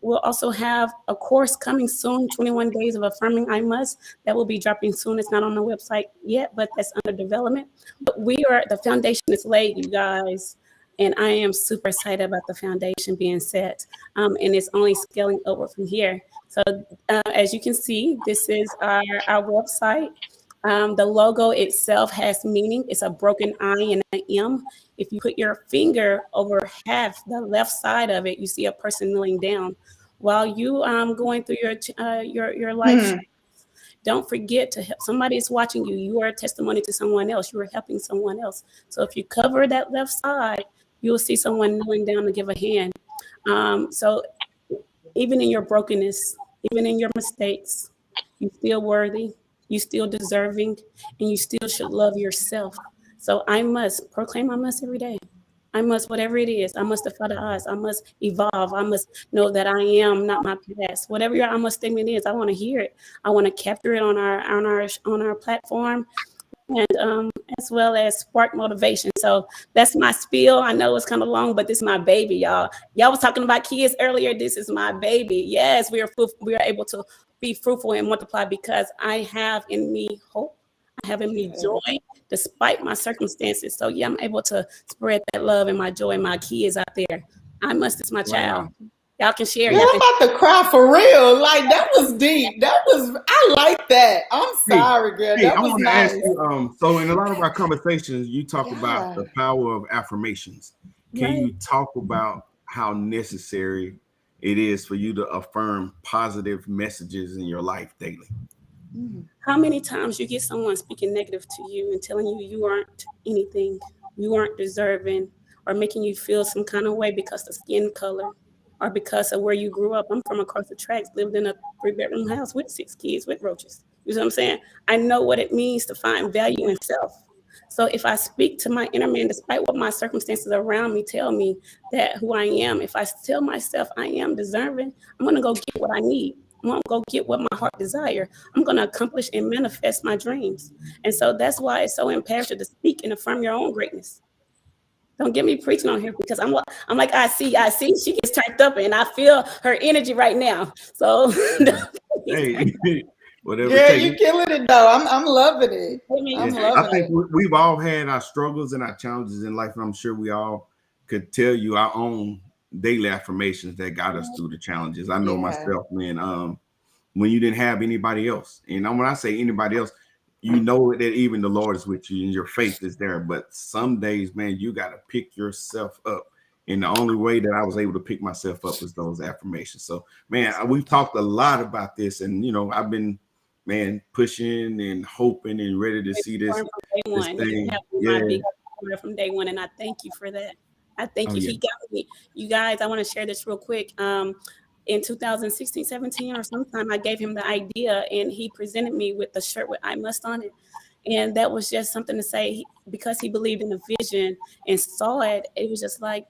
will also have a course coming soon, 21 Days of Affirming I Must. That will be dropping soon. It's not on the website yet, but that's under development. But the foundation is laid, you guys. And I am super excited about the foundation being set. And it's only scaling over from here. So as you can see, this is our website. The logo itself has meaning. It's a broken I and an M. If you put your finger over half the left side of it, you see a person kneeling down. While you going through your life, don't forget to help. Somebody is watching you. You are a testimony to someone else. You are helping someone else. So if you cover that left side, you will see someone kneeling down to give a hand. So even in your brokenness, even in your mistakes, you're still worthy. You still deserving, and you still should love yourself. So I must proclaim I must every day. I must, whatever it is, I must defy the odds. I must evolve. I must know that I am not my past. Whatever your I must statement is, I want to hear it. I want to capture it on our platform, and as well as spark motivation. So that's my spiel. I know it's kind of long, but this is my baby, y'all. Y'all was talking about kids earlier. This is my baby. Yes, we are able to be fruitful and multiply because I have in me hope. I have in me joy despite my circumstances. So yeah, I'm able to spread that love and my joy and my kids out there. I must, it's my child. Y'all can share. Yeah, I'm about to cry for real. Like that was deep. I like that. I'm sorry, girl. That was nice. Ask you, so in a lot of our conversations, you talk about the power of affirmations. Can you talk about how necessary it is for you to affirm positive messages in your life daily? How many times you get someone speaking negative to you and telling you you aren't anything, you aren't deserving, or making you feel some kind of way because of skin color or because of where you grew up? I'm from across the tracks, lived in a 3-bedroom house with 6 kids with roaches. You know what I'm saying? I know what it means to find value in self. So if I speak to my inner man, despite what my circumstances around me tell me that who I am, if I tell myself I am deserving, I'm going to go get what I need. I'm going to go get what my heart desire. I'm going to accomplish and manifest my dreams. And so that's why it's so imperative to speak and affirm your own greatness. Don't get me preaching on here because I'm like, I see, she gets turned up and I feel her energy right now. So hey, whatever. Yeah, you're killing it though. I'm loving it. I think we've all had our struggles and our challenges in life, and I'm sure we all could tell you our own daily affirmations that got us through the challenges. I know myself, man. When you didn't have anybody else, and when I say anybody else, you know that even the Lord is with you and your faith is there. But some days, man, you got to pick yourself up. And the only way that I was able to pick myself up was those affirmations. So, man, we've talked a lot about this, and I've been, man, pushing and hoping and ready to see this thing. From day one, and I thank you for that. I thank you. He got me. You guys, I want to share this real quick. In 2016, 17 or sometime, I gave him the idea and he presented me with the shirt with I Must on it. And that was just something to say because he believed in the vision and saw it. It was just like,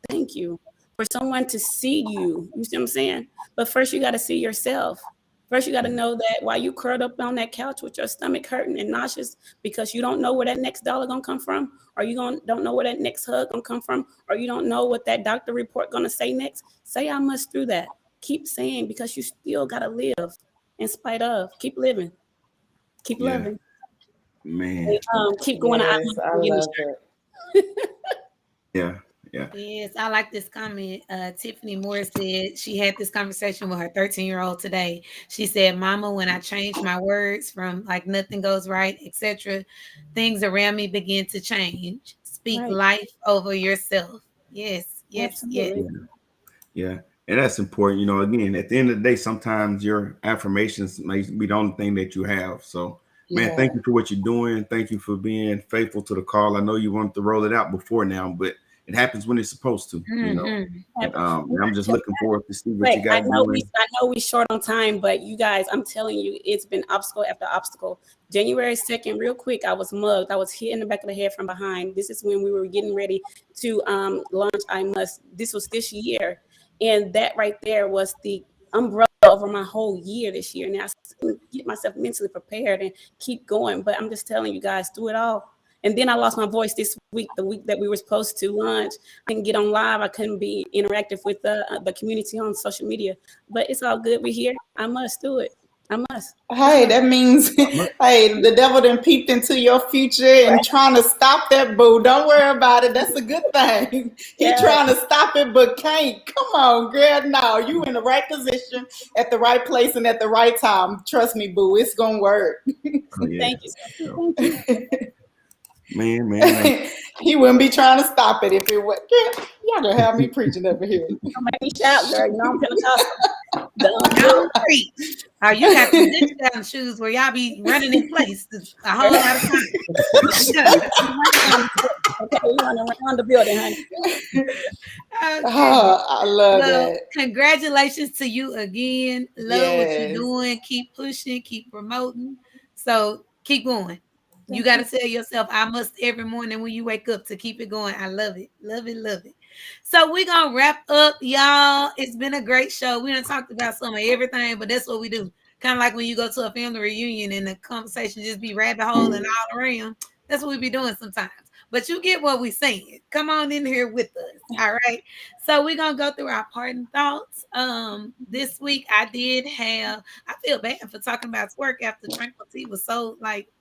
thank you for someone to see you. You see what I'm saying? But first you got to see yourself. First, you got to know that while you curled up on that couch with your stomach hurting and nauseous because you don't know where that next dollar going to come from, or you don't know where that next hug going to come from, or you don't know what that doctor report going to say next, say I must through that. Keep saying because you still got to live in spite of. Keep living. Keep loving. Man. Keep going. I love it. Yeah. Yes, I like this comment. Tiffany Moore said she had this conversation with her 13-year-old today. She said, Mama, when I change my words from like nothing goes right, etc., things around me begin to change. Speak life over yourself. Yes. Absolutely. Yeah. And that's important. Again, at the end of the day, sometimes your affirmations may be the only thing that you have. So, man, thank you for what you're doing. Thank you for being faithful to the call. I know you wanted to roll it out before now, but it happens when it's supposed to, you know. And I'm just looking forward to see what you guys I know we short on time, but you guys, I'm telling you, it's been obstacle after obstacle. January 2nd, real quick, I was mugged. I was hit in the back of the head from behind. This is when we were getting ready to launch I Must. This was this year. And that right there was the umbrella over my whole year this year. Now I get myself mentally prepared and keep going. But I'm just telling you guys, do it all. And then I lost my voice this week, the week that we were supposed to launch. I couldn't get on live. I couldn't be interactive with the community on social media. But it's all good. We're here. I must do it. I must. Hey, that means, hey, the devil done peeped into your future and trying to stop that, boo. Don't worry about it. That's a good thing. He trying to stop it, but can't. Come on, girl. No, you in the right position, at the right place, and at the right time. Trust me, boo. It's going to work. Thank you. Thank you. Man. He wouldn't be trying to stop it if it was. Y'all gonna have me preaching over here. Don't make me shout, girl. You know I'm Pentecostal. Don't preach. Oh, you got the ditch down shoes where y'all be running in place a whole lot of time. Okay, we running around the building, honey. Okay. Oh, I love that. Congratulations to you again. Love what you're doing. Keep pushing. Keep promoting. So keep going. You got to tell yourself, I must every morning when you wake up to keep it going. I love it. Love it. Love it. So we're going to wrap up, y'all. It's been a great show. We done talked about some of everything, but that's what we do. Kind of like when you go to a family reunion and the conversation just be rabbit hole and all around. That's what we be doing sometimes. But you get what we're saying. Come on in here with us. All right. So we're going to go through our parting thoughts. This week I feel bad for talking about twerk after Tranquil Tea was so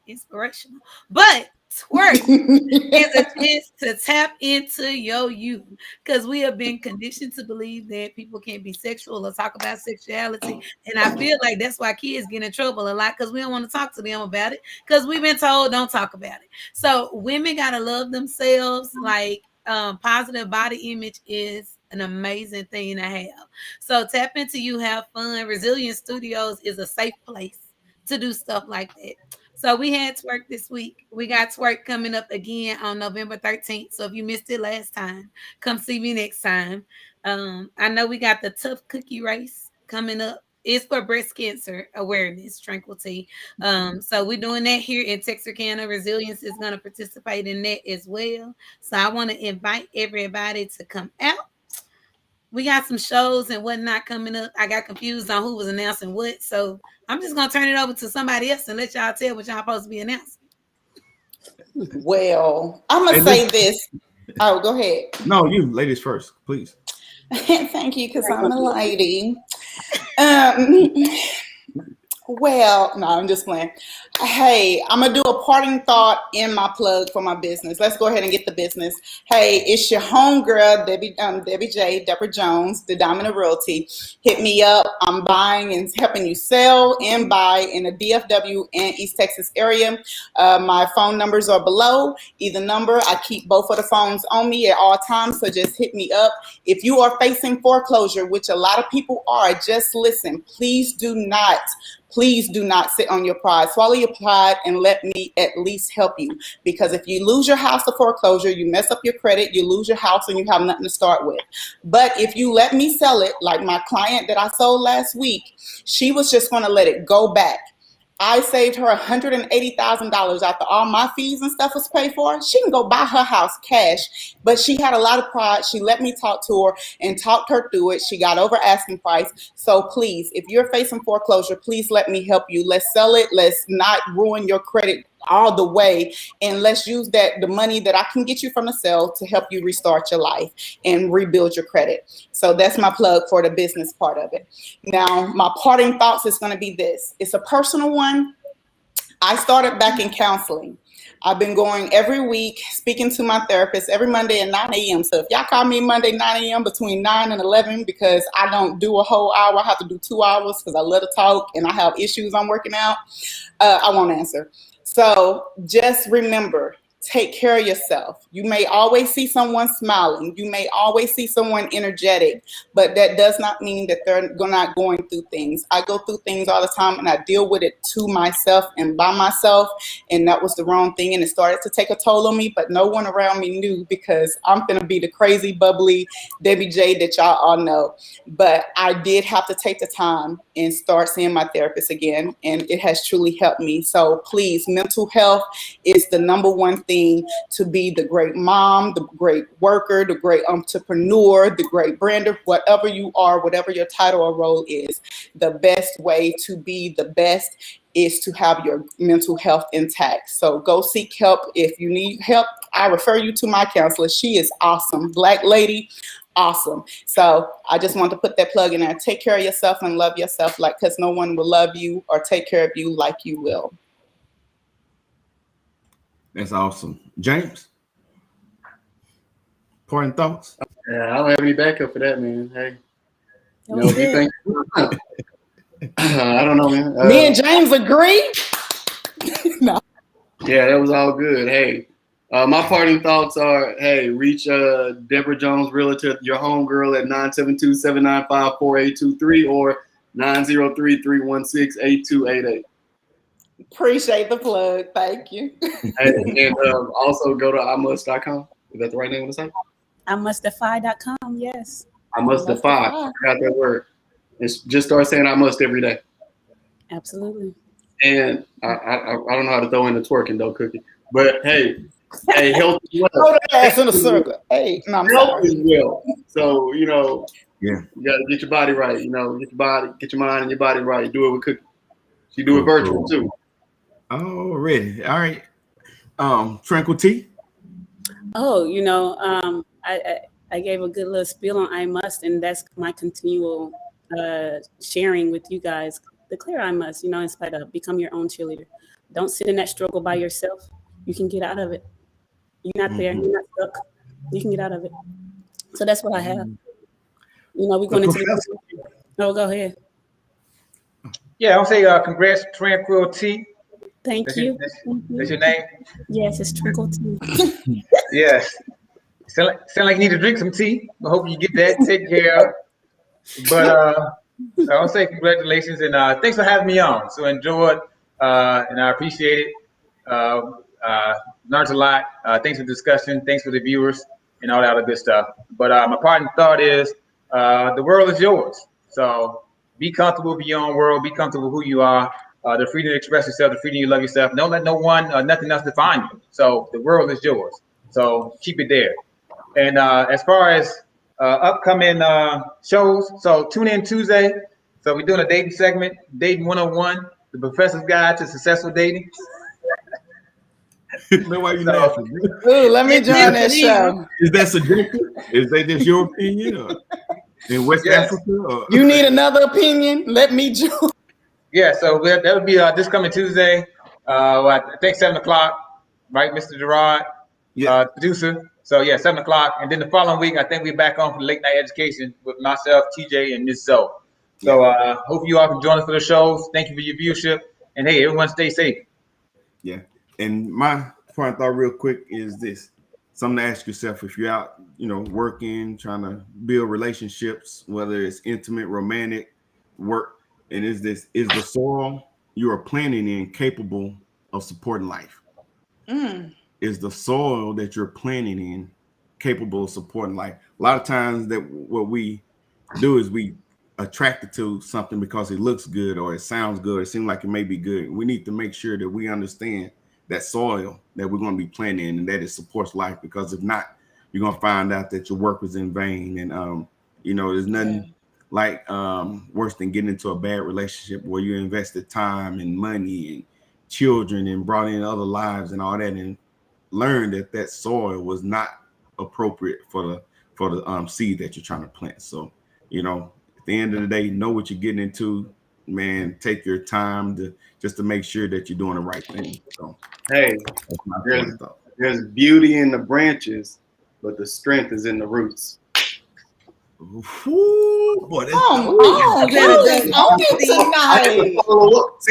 inspirational. But twerk is a chance to tap into your youth, because we have been conditioned to believe that people can't be sexual or talk about sexuality. And I feel like that's why kids get in trouble a lot, because we don't want to talk to them about it, because we've been told don't talk about it. So women got to love themselves. Positive body image is an amazing thing to have. So tap into you, have fun. Resilience Studios is a safe place to do stuff like that. So we had twerk this week. We got twerk coming up again on November 13th. So if you missed it last time, come see me next time. I know we got the Tough Cookie Race coming up. It's for breast cancer awareness, Tranquil Tea. So we're doing that here in Texarkana. Resilience is going to participate in that as well. So I want to invite everybody to come out. We got some shows and whatnot coming up. I got confused on who was announcing what. So I'm just going to turn it over to somebody else and let y'all tell what y'all supposed to be announcing. Well, I'm going to say this. Oh, go ahead. No, you ladies first, please. Thank you, because I'm a lady. Well, no, I'm just playing. Hey, I'm going to do a parting thought in my plug for my business. Let's go ahead and get the business. Hey, it's your homegirl, Debbie J, Deborah Jones, the Diamond of Realty. Hit me up. I'm buying and helping you sell and buy in the DFW and East Texas area. My phone numbers are below. Either number, I keep both of the phones on me at all times, so just hit me up. If you are facing foreclosure, which a lot of people are, just listen. Please do not sit on your pride. Swallow your pride and let me at least help you. Because if you lose your house to foreclosure, you mess up your credit, you lose your house, and you have nothing to start with. But if you let me sell it, like my client that I sold last week, she was just going to let it go back. I saved her $180,000 after all my fees and stuff was paid for. She can go buy her house cash, but she had a lot of pride. She let me talk to her and talked her through it. She got over asking price. So please, if you're facing foreclosure, please let me help you. Let's sell it. Let's not ruin your credit all the way, and let's use the money that I can get you from the sale to help you restart your life and rebuild your credit. So that's my plug for the business part of it. Now, my parting thoughts is going to be this. It's a personal one. I started back in counseling. I've been going every week, speaking to my therapist every Monday at 9 a.m. So if y'all call me Monday, 9 a.m. between 9 and 11, because I don't do a whole hour, I have to do 2 hours because I love to talk and I have issues I'm working out, I won't answer. So just remember take care of yourself. You may always see someone smiling. You may always see someone energetic, but that does not mean that they're not going through things. I go through things all the time, and I deal with it to myself and by myself, and that was the wrong thing, and it started to take a toll on me, but no one around me knew, because I'm going to be the crazy, bubbly Debbie J that y'all all know. But I did have to take the time and start seeing my therapist again, and it has truly helped me. So please, mental health is the number one thing to be the great mom, the great worker, the great entrepreneur, the great brander, whatever you are, whatever your title or role is. The best way to be the best is to have your mental health intact. So go seek help. If you need help, I refer you to my counselor. She is awesome. Black lady, awesome. So I just want to put that plug in there. Take care of yourself and love yourself, like, because no one will love you or take care of you like you will. That's awesome. James, important thoughts? Yeah, I don't have any backup for that, man. Hey, you know, if you think, I don't know, man. Me and James agree. No. Yeah, that was all good. Hey, my parting thoughts are, hey, reach Deborah Jones Realtor, your homegirl, at 972-795-4823 or 903-316-8288. Appreciate the plug. Thank you. And also go to imust.com. Is that the right name of the site? IMustDefy.com, yes. I must defy. I got that word. And just start saying I must every day. Absolutely. And I don't know how to throw in the twerking though, Cookie. But hey, health is well. Throw that ass in a circle. Hey, no, I'm health sorry. is well. So, you know, Yeah, you gotta get your body right. You know, get your mind and your body right. Do it with Cookie. She do it virtual too. Already. All right. Tranquil T. Oh, you know, I gave a good little spiel on I must, and that's my continual sharing with you guys. Declare I must, you know, in spite of, become your own cheerleader. Don't sit in that struggle by yourself. You can get out of it. You're not there. You're not stuck. You can get out of it. So that's what I have. You know, we're going into the. Oh, go ahead. Yeah, I'll say congrats, Tranquil T. Thank you. That's your name? Yes, it's Tranquil T. Yes. Sound like you need to drink some tea. I hope you get that taken care of. But I'll say congratulations and thanks for having me on. So enjoyed and I appreciate it. Learned a lot. Thanks for the discussion. Thanks for the viewers and all that other good stuff. But my parting thought is the world is yours. So be comfortable with your own world. Be comfortable with who you are. The freedom to express yourself, the freedom to love yourself. Don't let no one or nothing else define you. So the world is yours. So keep it there. And as far as upcoming shows, so tune in Tuesday. So we're doing a dating segment, Dating 101, the Professor's Guide to Successful Dating. Know why you laughing? Ooh, let me join that show. Is that subjective? Is that just your opinion? Or in West Africa? Or? You need another opinion? Let me join. Yeah, so that'll be this coming Tuesday. I think 7 o'clock, right, Mr. Gerard, producer. So yeah, 7 o'clock, and then the following week, I think we're back on for late night education with myself, TJ, and Miss Zoe. So hope you all can join us for the shows. Thank you for your viewership, and hey, everyone stay safe. Yeah, and my point thought real quick is this: something to ask yourself if you're out, you know, working, trying to build relationships, whether it's intimate, romantic, work. And is the soil you are planting in capable of supporting life? Is the soil that you're planting in capable of supporting life? A lot of times that what we do is we attracted to something because it looks good or it sounds good. It seems like it may be good. We need to make sure that we understand that soil that we're going to be planting in and that it supports life, because if not, you're going to find out that your work was in vain. And, you know, there's nothing like worse than getting into a bad relationship where you invested time and money and children and brought in other lives and all that, and learned that soil was not appropriate for the seed that you're trying to plant. So, you know, at the end of the day, know what you're getting into, man. Take your time to make sure that you're doing the right thing. So, hey, there's beauty in the branches, but the strength is in the roots. Ooh, boy, See,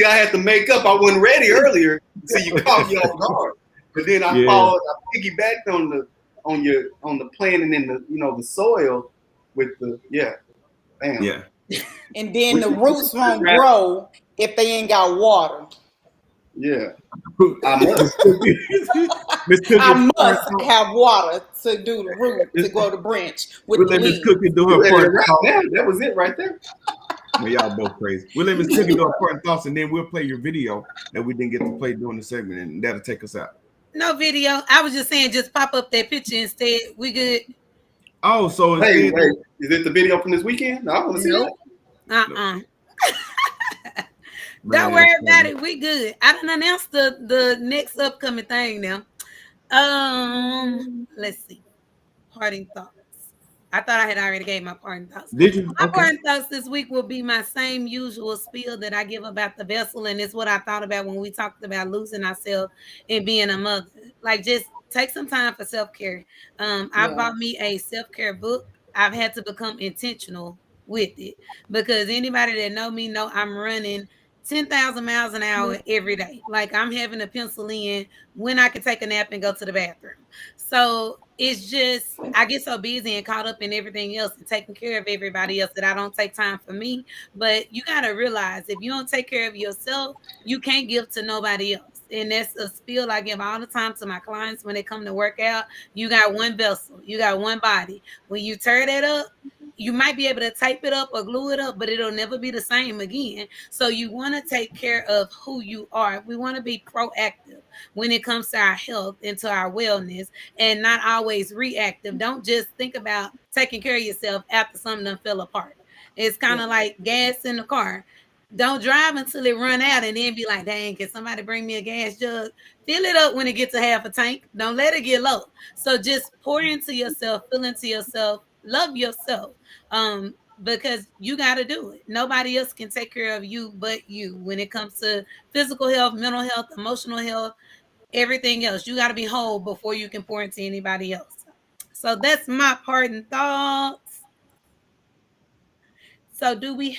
I had to make up. I wasn't ready earlier. See, you caught me off guard. But then I piggybacked on the planting in the soil with the bam. Yeah. And then the roots won't grow if they ain't got water. Yeah. I must have water to do the root to grow the branch with the leaves. Cookie do her part. That was it right there. Well, y'all both crazy. We'll let Miss Cookie do her part and thoughts, and then we'll play your video that we didn't get to play during the segment, and that'll take us out. No video. I was just saying, just pop up that picture instead. We good. Oh, so hey, is it the video from this weekend? No, I want to see that. Don't worry about it. We good. I done announced the next upcoming thing now. Let's see. Parting thoughts. I thought I had already gave my parting thoughts. Did you? My parting thoughts this week will be my same usual spiel that I give about the vessel, and it's what I thought about when we talked about losing ourselves and being a mother. Like, just take some time for self-care. I bought me a self-care book. I've had to become intentional with it because anybody that know me know I'm running 10,000 miles an hour every day. Like, I'm having to pencil in when I can take a nap and go to the bathroom. So it's just, I get so busy and caught up in everything else and taking care of everybody else that I don't take time for me. But you got to realize, if you don't take care of yourself, you can't give to nobody else. And that's a spiel I give all the time to my clients when they come to work out. You got one vessel, you got one body. When you tear that up, you might be able to tape it up or glue it up, but it'll never be the same again. So you want to take care of who you are. We want to be proactive when it comes to our health and to our wellness, and not always reactive. Don't just think about taking care of yourself after something done fell apart. It's kind of like gas in the car. Don't drive until it run out and then be like, dang, can somebody bring me a gas jug? Fill it up when it gets to half a tank. Don't let it get low. So just pour into yourself, fill into yourself, love yourself, because you got to do it. Nobody else can take care of you but you when it comes to physical health, mental health, emotional health, everything else. You got to be whole before you can pour into anybody else. So that's my parting thoughts. So do we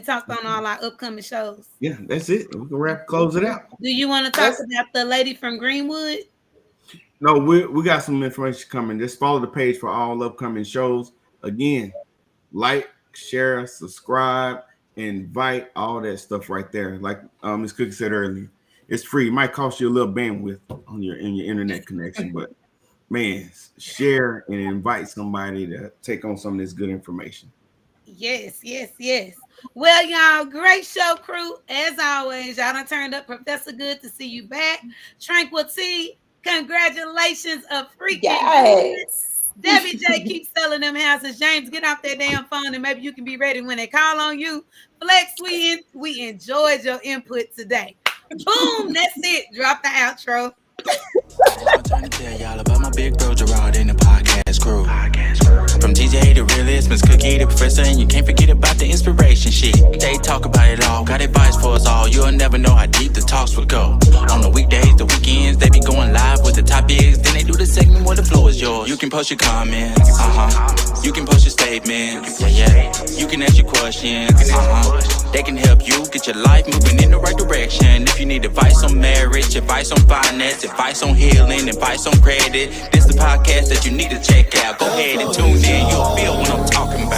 talked on all our upcoming shows? Yeah, that's it. We can close it out. Do you want to talk about the lady from Greenwood? No, we got some information coming. Just follow the page for all upcoming shows. Again, like, share, subscribe, invite, all that stuff right there. Like Ms. Cookie said earlier, it's free. It might cost you a little bandwidth in your internet connection, but man, share and invite somebody to take on some of this good information. Yes. Well, y'all, great show, crew. As always, y'all done turned up. Professor, good to see you back. Tranquil T, congratulations, a freaking yes. Debbie J, keep selling them houses. James, get off that damn phone and maybe you can be ready when they call on you. Flex, we enjoyed your input today. Boom, that's it. Drop the outro. I'm trying to tell y'all about my big bro Gerard in the podcast crew. From TJ the realist, Miss Cookie the professor, and you can't forget about the inspiration shit. They talk about it all, got advice for us all. You'll never know how deep the talks will go. On the weekdays, the weekends, they be going live with the topics. Then they do the segment where the floor is yours. You can post your comments, you can post your statements, yeah. You can ask your questions, They can help you get your life moving in the right direction. If you need advice on marriage, advice on finance, advice on healing, advice on credit, this is the podcast that you need to check out. Go ahead and tune in, you'll feel what I'm talking about.